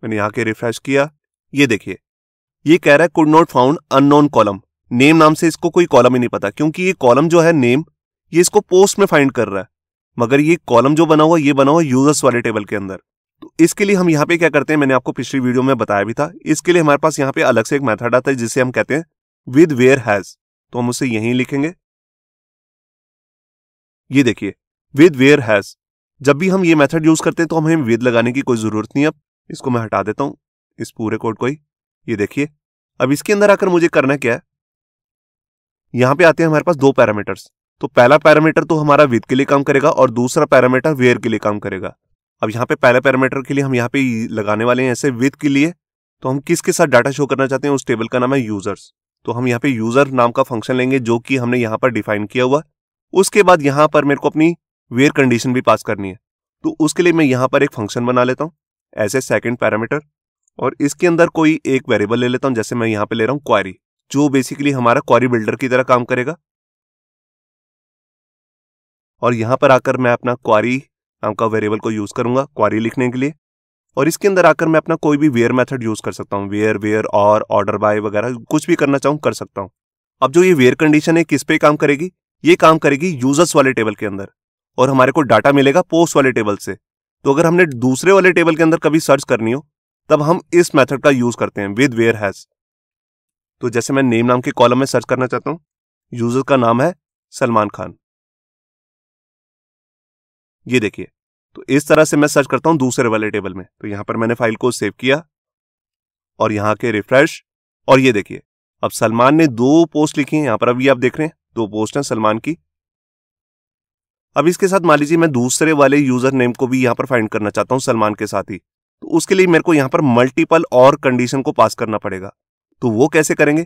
A: मैंने यहां के रिफ्रेश किया, ये देखिए ये कह रहा है could not found unknown column. Name नाम से इसको कोई कॉलम ही नहीं पता, क्योंकि ये कॉलम जो है नेम ये इसको पोस्ट में फाइंड कर रहा है, मगर ये कॉलम जो बना हुआ ये बना हुआ यूजर्स वाले टेबल के अंदर। तो इसके लिए हम यहाँ पे क्या करते हैं, मैंने आपको पिछली वीडियो में बताया भी था, इसके लिए हमारे पास यहाँ पे अलग से एक मेथड आता है जिसे हम कहते हैं विद वेयर हैज। तो हम उसे यहीं लिखेंगे। ये देखिए विद वेयर हैज, जब भी हम ये मेथड यूज करते हैं तो हमें विद लगाने की कोई जरूरत नहीं। अब इसको मैं हटा देता हूं, इस पूरे कोड को ही। ये देखिए अब इसके अंदर आकर मुझे करना क्या है, यहां पे आते हैं हमारे पास 2 पैरामीटर्स। तो पहला पैरामीटर तो हमारा विद के लिए काम करेगा और दूसरा पैरामीटर वेयर के लिए काम करेगा। अब यहाँ पे पहले पैरामीटर के लिए हम यहाँ पे लगाने वाले हैं ऐसे विद के लिए, तो हम किसके साथ डाटा शो करना चाहते हैं, उस टेबल का नाम है यूजर्स। तो हम यहाँ पे यूजर नाम का फंक्शन लेंगे जो कि हमने यहाँ पर डिफाइन किया हुआ। उसके बाद यहाँ पर मेरे को अपनी वेयर कंडीशन भी पास करनी है। तो उसके लिए मैं यहां पर एक फंक्शन बना लेता हूं एज ए सेकंड पैरामीटर, और इसके अंदर कोई एक वेरिएबल ले लेता हूं। जैसे मैं यहां पे ले रहा हूं क्वेरी, जो बेसिकली हमारा क्वेरी बिल्डर की तरह काम करेगा। और यहां पर आकर मैं अपना क्वेरी नाम का वेरिएबल को यूज करूंगा क्वेरी लिखने के लिए, और इसके अंदर आकर मैं अपना कोई भी वेयर मेथड यूज कर सकता हूं। वेयर और ऑर्डर बाय वगैरह कुछ भी करना चाहूं कर सकता हूं। अब जो ये वेयर कंडीशन है किस पे काम करेगी, ये काम करेगी यूजर्स वाले टेबल के अंदर, और हमारे को डाटा मिलेगा पोस्ट वाले टेबल से। तो अगर हमने दूसरे वाले टेबल के अंदर कभी सर्च करनी हो तब हम इस मेथड का यूज करते हैं विद वेयर हैज। तो जैसे मैं नेम नाम के कॉलम में सर्च करना चाहता हूं, यूजर का नाम है सलमान खान, ये देखिए। तो इस तरह से मैं सर्च करता हूं दूसरे वाले टेबल में। तो यहां पर मैंने फाइल को सेव किया और यहां के रिफ्रेश, और ये देखिए अब सलमान ने 2 पोस्ट लिखी हैं यहां पर। अभी आप देख रहे हैं 2 पोस्ट हैं सलमान की। अब इसके साथ मान लीजिए मैं दूसरे वाले यूजर नेम को भी यहां पर फाइंड करना चाहता हूं सलमान के साथ ही, तो उसके लिए मेरे को यहां पर मल्टीपल और कंडीशन को पास करना पड़ेगा। तो वो कैसे करेंगे,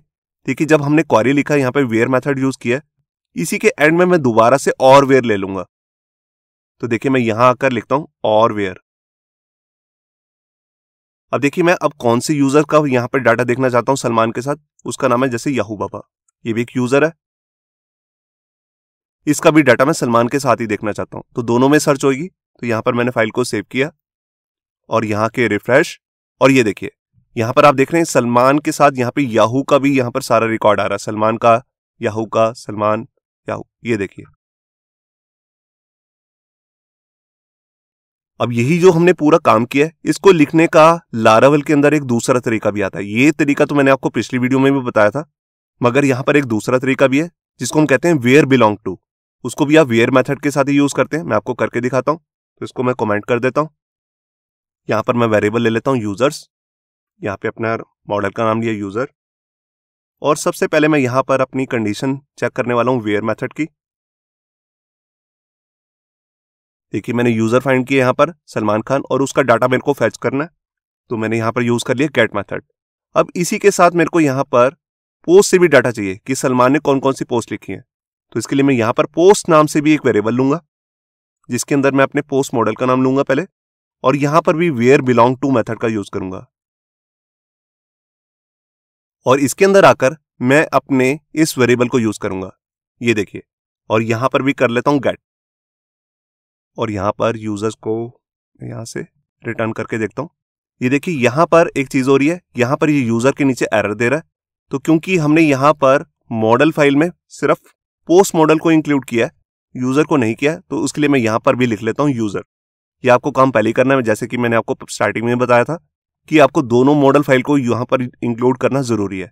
A: देखिए जब हमने क्वेरी लिखा यहां पर वेयर मेथड यूज किया है, इसी के एंड में मैं दोबारा से और वेयर ले लूंगा। तो देखिए मैं यहां आकर लिखता हूं और वेयर। अब देखिए मैं अब कौन से यूजर का यहां पर डाटा देखना चाहता हूं सलमान के साथ, उसका नाम है जैसे याहू बाबा, ये भी एक यूजर है, इसका भी डाटा मैं सलमान के साथ ही देखना चाहता हूं। तो दोनों में सर्च होगी। तो यहां पर मैंने फाइल को सेव किया और यहां के रिफ्रेश, और ये देखिए यहां पर आप देख रहे हैं सलमान के साथ यहां पे याहू का भी यहां पर सारा रिकॉर्ड आ रहा है, सलमान का, याहू का, सलमान, याहू, ये देखिए। अब यही जो हमने पूरा काम किया है, इसको लिखने का लारावेल के अंदर एक दूसरा तरीका भी आता है। ये तरीका तो मैंने आपको पिछली वीडियो में भी बताया था, मगर यहां पर एक दूसरा तरीका भी है जिसको हम कहते हैं वेयर बिलोंग टू। उसको भी आप वेयर मेथड के साथ ही यूज करते हैं। मैं आपको करके दिखाता हूं। तो इसको मैं कमेंट कर देता हूं। यहां पर मैं वेरिएबल ले लेता हूं यूजर्स, यहां पे अपना मॉडल का नाम लिया यूजर, और सबसे पहले मैं यहां पर अपनी कंडीशन चेक करने वाला हूं वेयर मेथड की। देखिए मैंने यूजर फाइंड किया यहां पर सलमान खान, और उसका डाटा मेरे को फैच करना है। तो मैंने यहां पर यूज कर लिया गेट मेथड। अब इसी के साथ मेरे को यहां पर पोस्ट से भी डाटा चाहिए कि सलमान ने कौन कौन सी पोस्ट लिखी है। तो इसके लिए मैं यहां पर पोस्ट नाम से भी एक वेरिएबल लूंगा, जिसके अंदर मैं अपने पोस्ट मॉडल का नाम लूंगा पहले, और यहां पर भी वेयर बिलोंग टू मेथड का यूज करूंगा। और इसके अंदर आकर मैं अपने इस वेरिएबल को यूज करूंगा, ये देखिए, और यहां पर भी कर लेता हूं गेट, और यहां पर यूजर्स को यहां से रिटर्न करके देखता हूं। ये देखिए यहां पर एक चीज हो रही है, यहां पर ये यूजर के नीचे एरर दे रहा है। तो क्योंकि हमने यहां पर मॉडल फाइल में सिर्फ पोस्ट मॉडल को इंक्लूड किया है, यूजर को नहीं किया है, तो उसके लिए मैं यहां पर भी लिख लेता हूं यूजर। ये आपको काम पहले ही करना है, जैसे कि मैंने आपको स्टार्टिंग में बताया था कि आपको दोनों मॉडल फाइल को यहां पर इंक्लूड करना जरूरी है।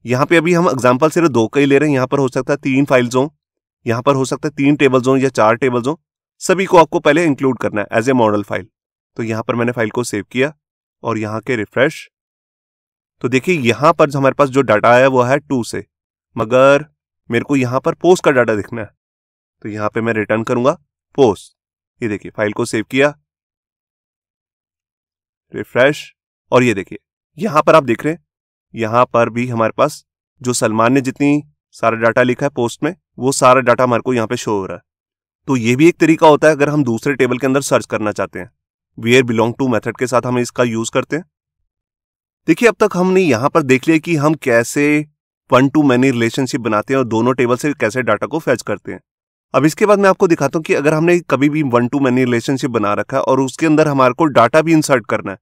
A: यहां पे अभी हम एग्जांपल सिर्फ 2 का ही ले रहे हैं। यहां पर हो सकता है 3 फाइल्स हो, यहां पर हो सकता है 3 टेबल्स हो या 4 टेबल्स हो, सभी को आपको पहले इंक्लूड करना है एज ए मॉडल फाइल। तो यहां पर मैंने फाइल को सेव किया और यहां के रिफ्रेश। तो देखिए यहां पर हमारे पास जो डाटा आया वो है 2 से, मगर मेरे को यहां पर पोस्ट का डाटा दिखना है। तो यहां पे मैं रिटर्न करूंगा पोस्ट। ये देखिए फाइल को सेव किया, रिफ्रेश, और ये देखिए यहां पर आप देख रहे हैं यहां पर भी हमारे पास जो सलमान ने जितनी सारा डाटा लिखा है पोस्ट में, वो सारा डाटा हमारे को यहां पे शो हो रहा है। तो ये भी एक तरीका होता है अगर हम दूसरे टेबल के अंदर सर्च करना चाहते हैं। वेयर बिलोंग टू मेथड के साथ हम इसका यूज करते हैं। देखिए अब तक हमने यहां पर देख लिया कि हम कैसे 1 to many रिलेशनशिप बनाते हैं और दोनों टेबल से कैसे डाटा को फैच करते हैं। अब इसके बाद मैं आपको दिखाता हूं कि अगर हमने कभी भी 1 to many रिलेशनशिप बना रखा है और उसके अंदर हमारे को डाटा भी इंसर्ट करना है,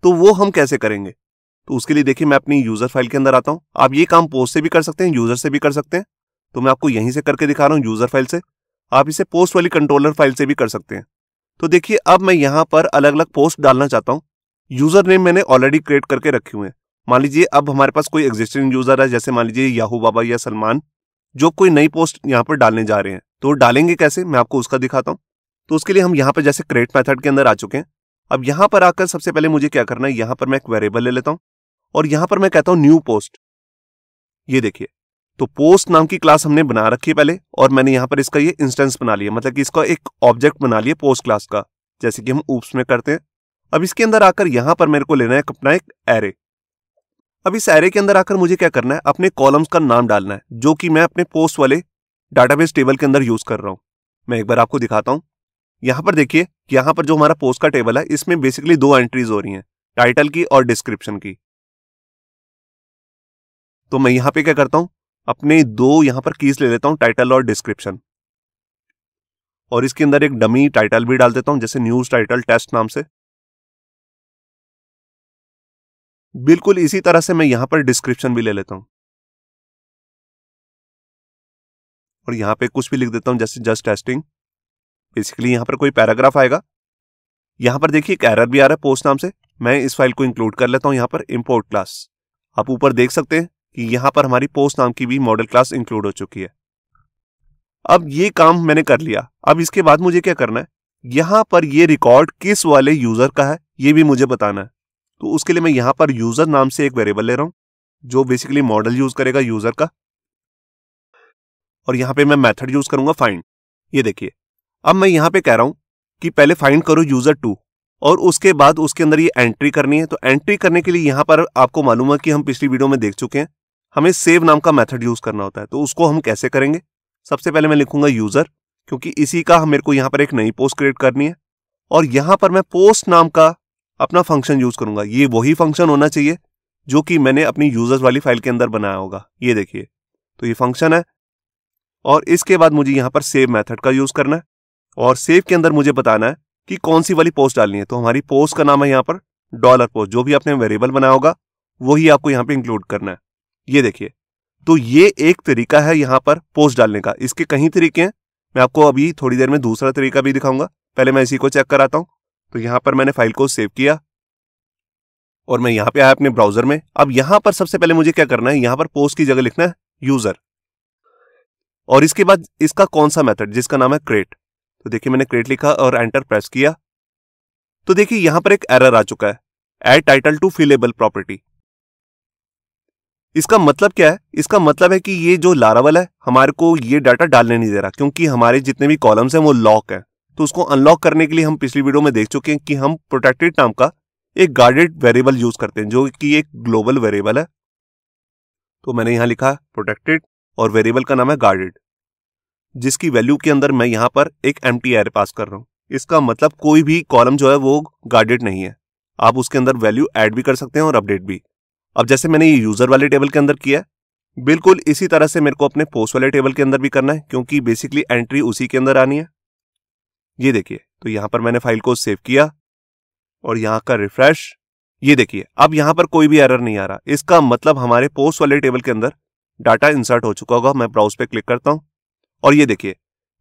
A: तो वो हम कैसे करेंगे। तो उसके लिए देखिए मैं अपनी यूजर फाइल के अंदर आता हूं। आप ये काम पोस्ट से भी कर सकते हैं, यूजर से भी कर सकते हैं। तो मैं आपको यहीं से करके दिखा रहा हूं यूजर फाइल से। आप इसे पोस्ट वाली कंट्रोलर फाइल से भी कर सकते हैं। तो देखिए अब मैं यहां पर अलग अलग पोस्ट डालना चाहता हूं। यूजर नेम मैंने ऑलरेडी क्रिएट करके रखे हुए हैं। मान लीजिए अब हमारे पास कोई एग्जिस्टिंग यूजर है, जैसे मान लीजिए याहू बाबा या सलमान, जो कोई नई पोस्ट यहां पर डालने जा रहे हैं। तो डालेंगे कैसे, मैं आपको उसका दिखाता हूं। तो उसके लिए हम यहां पर जैसे क्रिएट मेथड के अंदर आ चुके हैं। अब यहां पर आकर सबसे पहले मुझे क्या करना है, यहां पर मैं एक वेरिएबल ले लेता हूं और यहां पर मैं कहता हूं न्यू पोस्ट। ये देखिए तो पोस्ट नाम की क्लास हमने बना रखी है पहले, और मैंने यहां पर इसका ये इंस्टेंस बना लिया, मतलब कि इसका एक ऑब्जेक्ट बना लिया पोस्ट क्लास का, जैसे कि हम ऊप्स में करते हैं। अब इसके अंदर आकर यहां पर मेरे को लेना है अपना एक एरे। अब इस एरे के अंदर आकर मुझे क्या करना है, अपने कॉलम्स का नाम डालना है, जो कि मैं अपने पोस्ट वाले डाटाबेस टेबल के अंदर यूज कर रहा हूं। मैं एक बार आपको दिखाता हूं। यहां पर देखिए, यहां पर जो हमारा पोस्ट का टेबल है इसमें बेसिकली 2 एंट्रीज हो रही हैं, टाइटल की और डिस्क्रिप्शन की। तो मैं यहां पे क्या करता हूं, अपने 2 यहां पर कीज ले लेता हूं, टाइटल और डिस्क्रिप्शन, और इसके अंदर एक डमी टाइटल भी डाल देता हूं, जैसे न्यूज टाइटल टेस्ट नाम से। बिल्कुल इसी तरह से मैं यहां पर डिस्क्रिप्शन भी ले लेता हूं, और यहां पे कुछ भी लिख देता हूं, जैसे जस्ट टेस्टिंग। बेसिकली यहां पर कोई पैराग्राफ आएगा। यहां पर देखिए एक एरर भी आ रहा है पोस्ट नाम से, मैं इस फाइल को इंक्लूड कर लेता हूं यहां पर इंपोर्ट क्लास। आप ऊपर देख सकते हैं कि यहां पर हमारी पोस्ट नाम की भी मॉडल क्लास इंक्लूड हो चुकी है। अब ये काम मैंने कर लिया। अब इसके बाद मुझे क्या करना है, यहां पर ये रिकॉर्ड किस वाले यूजर का है ये भी मुझे बताना है। तो उसके लिए मैं यहां पर यूजर नाम से एक वेरिएबल ले रहा हूं, जो बेसिकली मॉडल यूज करेगा यूजर का, और यहां पे मैं मेथड यूज करूंगा फाइंड। ये देखिए, अब मैं यहां पे कह रहा हूं कि पहले फाइंड करो यूजर 2, और उसके बाद उसके अंदर ये एंट्री करनी है। तो एंट्री करने के लिए यहां पर आपको मालूम है कि हम पिछली वीडियो में देख चुके हैं, हमें सेव नाम का मेथड यूज करना होता है। तो उसको हम कैसे करेंगे, सबसे पहले मैं लिखूंगा यूजर, क्योंकि इसी का मेरे को यहां पर एक नई पोस्ट क्रिएट करनी है, और यहां पर मैं पोस्ट नाम का अपना फंक्शन यूज करूंगा। ये वही फंक्शन होना चाहिए जो कि मैंने अपनी यूजर्स वाली फाइल के अंदर बनाया होगा। ये देखिए, तो ये फंक्शन है, और इसके बाद मुझे यहां पर सेव मेथड का यूज करना है, और सेव के अंदर मुझे बताना है कि कौन सी वाली पोस्ट डालनी है। तो हमारी पोस्ट का नाम है यहां पर डॉलर पोस्ट, जो भी आपने वेरिएबल बनाया होगा वही आपको यहां पे इंक्लूड करना है। ये देखिए, तो ये एक तरीका है यहां पर पोस्ट डालने का। इसके कई तरीके हैं, मैं आपको अभी थोड़ी देर में दूसरा तरीका भी दिखाऊंगा। पहले मैं इसी को चेक कराता हूं। तो यहां पर मैंने फाइल को सेव किया, और मैं यहां पे आया अपने ब्राउजर में। अब यहां पर सबसे पहले मुझे क्या करना है, यहां पर पोस्ट की जगह लिखना है यूजर, और इसके बाद इसका कौन सा मेथड, जिसका नाम है क्रिएट। तो देखिए, मैंने क्रिएट लिखा और एंटर प्रेस किया। तो देखिए यहां पर एक एरर आ चुका है, add title to fillable property. इसका मतलब क्या है, इसका मतलब है कि ये जो लारावल है हमारे को ये डाटा डालने नहीं दे रहा, क्योंकि हमारे जितने भी कॉलम्स हैं वो लॉक हैं। तो उसको अनलॉक करने के लिए हम पिछली वीडियो में देख चुके हैं कि हम प्रोटेक्टेड नाम का एक गार्डेड वेरिएबल यूज करते हैं, जो कि एक ग्लोबल वेरिएबल है। तो मैंने यहां लिखा प्रोटेक्टेड, और वेरिएबल का नाम है गार्डेड, जिसकी वैल्यू के अंदर मैं यहां पर एक एम्प्टी एरे पास कर रहा हूं। इसका मतलब कोई भी कॉलम जो है वो गार्डेड नहीं है, आप उसके अंदर वैल्यू ऐड भी कर सकते हैं और अपडेट भी। अब जैसे मैंने ये यूजर वाले टेबल के अंदर किया, बिल्कुल इसी तरह से मेरे को अपने पोस्ट वाले टेबल के अंदर भी करना है, क्योंकि बेसिकली एंट्री उसी के अंदर आनी है। ये देखिए, तो यहां पर मैंने फाइल को सेव किया, और यहां का रिफ्रेश। ये देखिए, अब यहां पर कोई भी एरर नहीं आ रहा। इसका मतलब हमारे पोस्ट वाले टेबल के अंदर डाटा इंसर्ट हो चुका होगा। मैं ब्राउज पे क्लिक करता हूं, और ये देखिए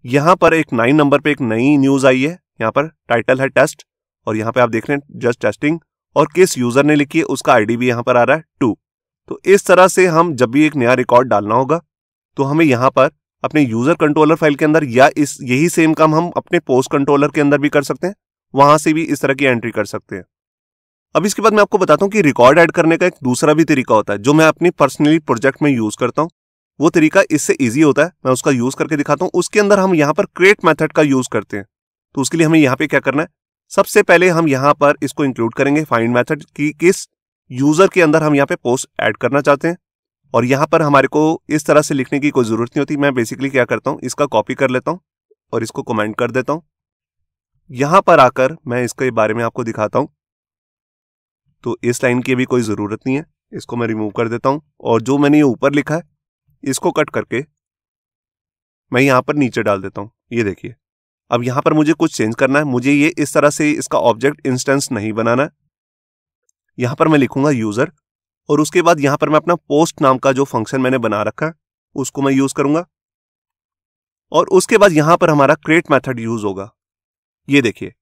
A: यहां पर एक 9 नंबर पे एक नई न्यूज आई है। यहां पर टाइटल है टेस्ट, और यहां पे आप देख रहे हैं जस्ट टेस्टिंग, और किस यूजर ने लिखी है उसका आईडी भी यहां पर आ रहा है 2। तो इस तरह से हम जब भी एक नया रिकॉर्ड डालना होगा तो हमें यहां पर अपने यूजर कंट्रोलर फाइल के अंदर, या इस यही सेम काम हम अपने पोस्ट कंट्रोलर के अंदर भी कर सकते हैं, वहां से भी इस तरह की एंट्री कर सकते हैं। अब इसके बाद मैं आपको बताता हूं कि रिकॉर्ड ऐड करने का एक दूसरा भी तरीका होता है, जो मैं अपनी पर्सनली प्रोजेक्ट में यूज करता हूं। वो तरीका इससे इजी होता है, मैं उसका यूज करके दिखाता हूं। उसके अंदर हम यहां पर क्रिएट मेथड का यूज करते हैं। तो उसके लिए हमें यहां पे क्या करना है, सबसे पहले हम यहां पर इसको इंक्लूड करेंगे फाइंड मेथड की, किस यूजर के अंदर हम यहां पे पोस्ट ऐड करना चाहते हैं। और यहां पर हमारे को इस तरह से लिखने की कोई जरूरत नहीं होती। मैं बेसिकली क्या करता हूं, इसका कॉपी कर लेता हूं और इसको कमेंट कर देता हूं। यहां पर आकर मैं इसके बारे में आपको दिखाता हूं। तो इस लाइन की भी कोई जरूरत नहीं है, इसको मैं रिमूव कर देता हूं, और जो मैंने ये ऊपर लिखा है इसको कट करके मैं यहां पर नीचे डाल देता हूं। ये देखिए, अब यहां पर मुझे कुछ चेंज करना है। मुझे ये इस तरह से इसका ऑब्जेक्ट इंस्टेंस नहीं बनाना है। यहां पर मैं लिखूंगा यूजर, और उसके बाद यहां पर मैं अपना पोस्ट नाम का जो फंक्शन मैंने बना रखा है उसको मैं यूज करूंगा, और उसके बाद यहां पर हमारा क्रिएट मेथड यूज होगा। ये देखिए,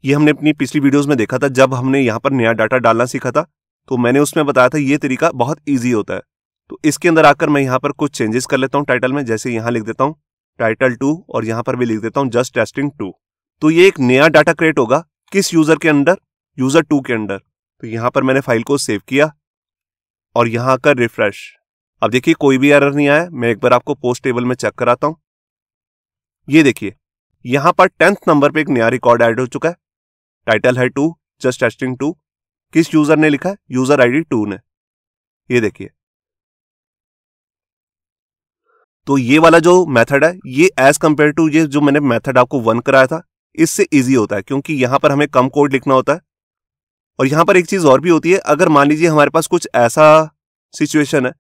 A: ये हमने अपनी पिछली वीडियोस में देखा था, जब हमने यहां पर नया डाटा डालना सीखा था तो मैंने उसमें बताया था ये तरीका बहुत ईजी होता है। तो इसके अंदर आकर मैं यहां पर कुछ चेंजेस कर लेता हूं टाइटल में, जैसे यहां लिख देता हूं टाइटल 2, और यहां पर भी लिख देता हूं जस्ट टेस्टिंग 2। तो ये एक नया डाटा क्रिएट होगा किस यूजर के अंदर, यूजर 2 के अंदर। तो यहां पर मैंने फाइल को सेव किया, और यहां आकर रिफ्रेश। अब देखिए कोई भी एरर नहीं आया। मैं एक बार आपको पोस्ट टेबल में चेक कराता हूं। ये देखिए, यहां पर 10th नंबर पे एक नया रिकॉर्ड ऐड हो चुका है, टाइटल है 2, जस्ट टेस्टिंग 2। किस यूजर ने लिखा है, यूजर आईडी 2 ने। ये देखिए, तो ये वाला जो मेथड है ये एज कम्पेयर टू ये जो मैंने मेथड आपको 1 कराया था इससे इजी होता है, क्योंकि यहाँ पर हमें कम कोड लिखना होता है। और यहाँ पर एक चीज और भी होती है, अगर मान लीजिए हमारे पास कुछ ऐसा सिचुएशन है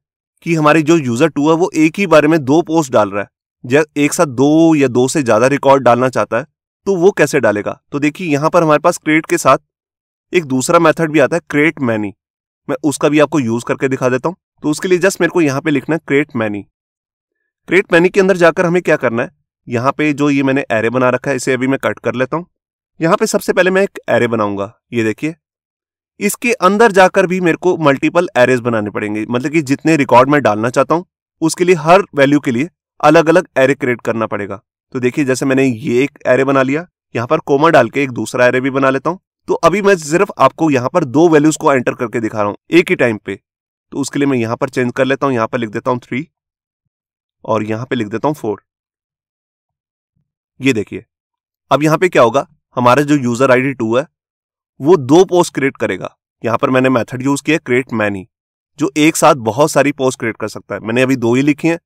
A: कि हमारे जो यूजर 2 है वो एक ही बारे में 2 पोस्ट डाल रहा है, या एक साथ 2 या 2 से ज्यादा रिकॉर्ड डालना चाहता है, तो वो कैसे डालेगा। तो देखिए यहाँ पर हमारे पास क्रिएट के साथ एक दूसरा मेथड भी आता है, क्रिएट मैनी। मैं उसका भी आपको यूज करके दिखा देता हूं। तो उसके लिए जस्ट मेरे को यहाँ पे लिखना है क्रिएट मैनी। क्रिएट मैनी के अंदर जाकर हमें क्या करना है, यहाँ पे जो ये मैंने एरे बना रखा है इसे अभी मैं कट कर लेता हूं। यहाँ पे सबसे पहले मैं एक एरे बनाऊंगा, ये देखिए। इसके अंदर जाकर भी मेरे को मल्टीपल एरेज बनाने पड़ेंगे, मतलब कि जितने रिकॉर्ड मैं डालना चाहता हूं उसके लिए हर वैल्यू के लिए अलग अलग एरे क्रिएट करना पड़ेगा। तो देखिए जैसे मैंने ये एक एरे बना लिया, यहाँ पर कोमा डाल के एक दूसरा एरे भी बना लेता हूं। तो अभी मैं सिर्फ आपको यहाँ पर 2 वैल्यूज को एंटर करके दिखा रहा हूं एक ही टाइम पे। तो उसके लिए मैं यहाँ पर चेंज कर लेता हूं, यहाँ पर लिख देता हूं 3 और यहाँ पे लिख देता हूं 4। ये देखिए अब यहाँ पे क्या होगा, हमारा जो यूजर आईडी 2 है वो 2 पोस्ट क्रिएट करेगा। यहाँ पर मैंने मेथड यूज किया क्रिएट मैनी, जो एक साथ बहुत सारी पोस्ट क्रिएट कर सकता है। मैंने अभी 2 ही लिखी हैं,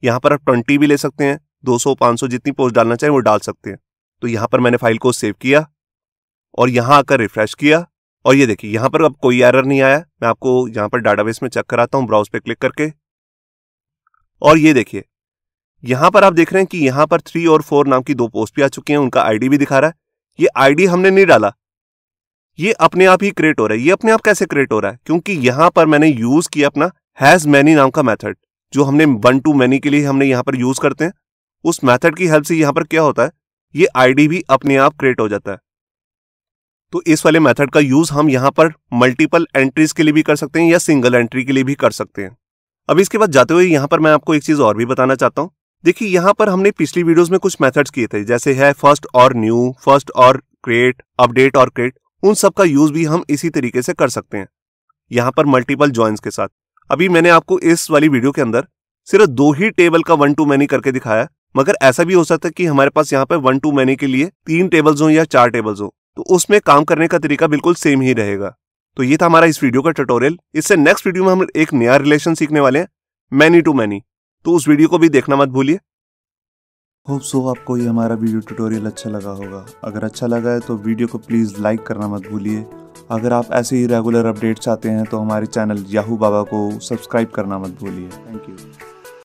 A: यहाँ पर आप 20 भी ले सकते हैं, 200 500 जितनी पोस्ट डालना चाहें वो डाल सकते हैं। तो यहाँ पर मैंने फाइल को सेव किया और यहाँ आकर रिफ्रेश किया और ये देखिए यहाँ पर अब कोई एरर नहीं आया। मैं आपको यहाँ पर डाटाबेस में चेक कराता हूँ ब्राउज पे क्लिक करके। और ये देखिए यहाँ पर आप देख रहे हैं कि यहाँ पर 3 और 4 नाम की 2 पोस्ट भी आ चुकी हैं, उनका आईडी भी दिखा रहा है। ये आईडी हमने नहीं डाला, ये अपने आप ही क्रिएट हो रहा है। ये अपने आप कैसे क्रिएट हो रहा है, क्योंकि यहाँ पर मैंने यूज किया अपना हैज मैनी नाम का मेथड, जो हमने 1 to many के लिए हमने यहाँ पर यूज करते हैं। उस मेथड की हेल्प से यहाँ पर क्या होता है, ये आईडी भी अपने आप क्रिएट हो जाता है। तो इस वाले मेथड का यूज हम यहाँ पर मल्टीपल एंट्रीज के लिए भी कर सकते हैं या सिंगल एंट्री के लिए भी कर सकते हैं। अब इसके बाद जाते हुए यहाँ पर मैं आपको एक चीज और भी बताना चाहता हूँ। देखिए यहाँ पर हमने पिछली वीडियोस में कुछ मेथड्स किए थे, जैसे है फर्स्ट और न्यू, फर्स्ट और क्रिएट, अपडेट और क्रिएट। उन सब का यूज भी हम इसी तरीके से कर सकते हैं यहाँ पर मल्टीपल ज्वाइंस के साथ। अभी मैंने आपको इस वाली वीडियो के अंदर सिर्फ 2 ही टेबल का 1 to many करके दिखाया, मगर ऐसा भी हो सकता है कि हमारे पास यहाँ पे 1 to many के लिए 3 टेबल्स हो या 4 टेबल्स हो, तो उसमें काम करने का तरीका बिल्कुल सेम ही रहेगा। तो ये था हमारा इस वीडियो का ट्यूटोरियल। इससे नेक्स्ट वीडियो में हम एक नया रिलेशन सीखने वाले हैं, मैनी टू मैनी। तो उस वीडियो को भी देखना मत भूलिए।
B: होप सो आपको ये हमारा वीडियो ट्यूटोरियल अच्छा लगा होगा। अगर अच्छा लगा है तो वीडियो को प्लीज़ लाइक करना मत भूलिए। अगर आप ऐसे ही रेगुलर अपडेट चाहते हैं तो हमारे चैनल याहू बाबा को सब्सक्राइब करना मत भूलिए। Thank you.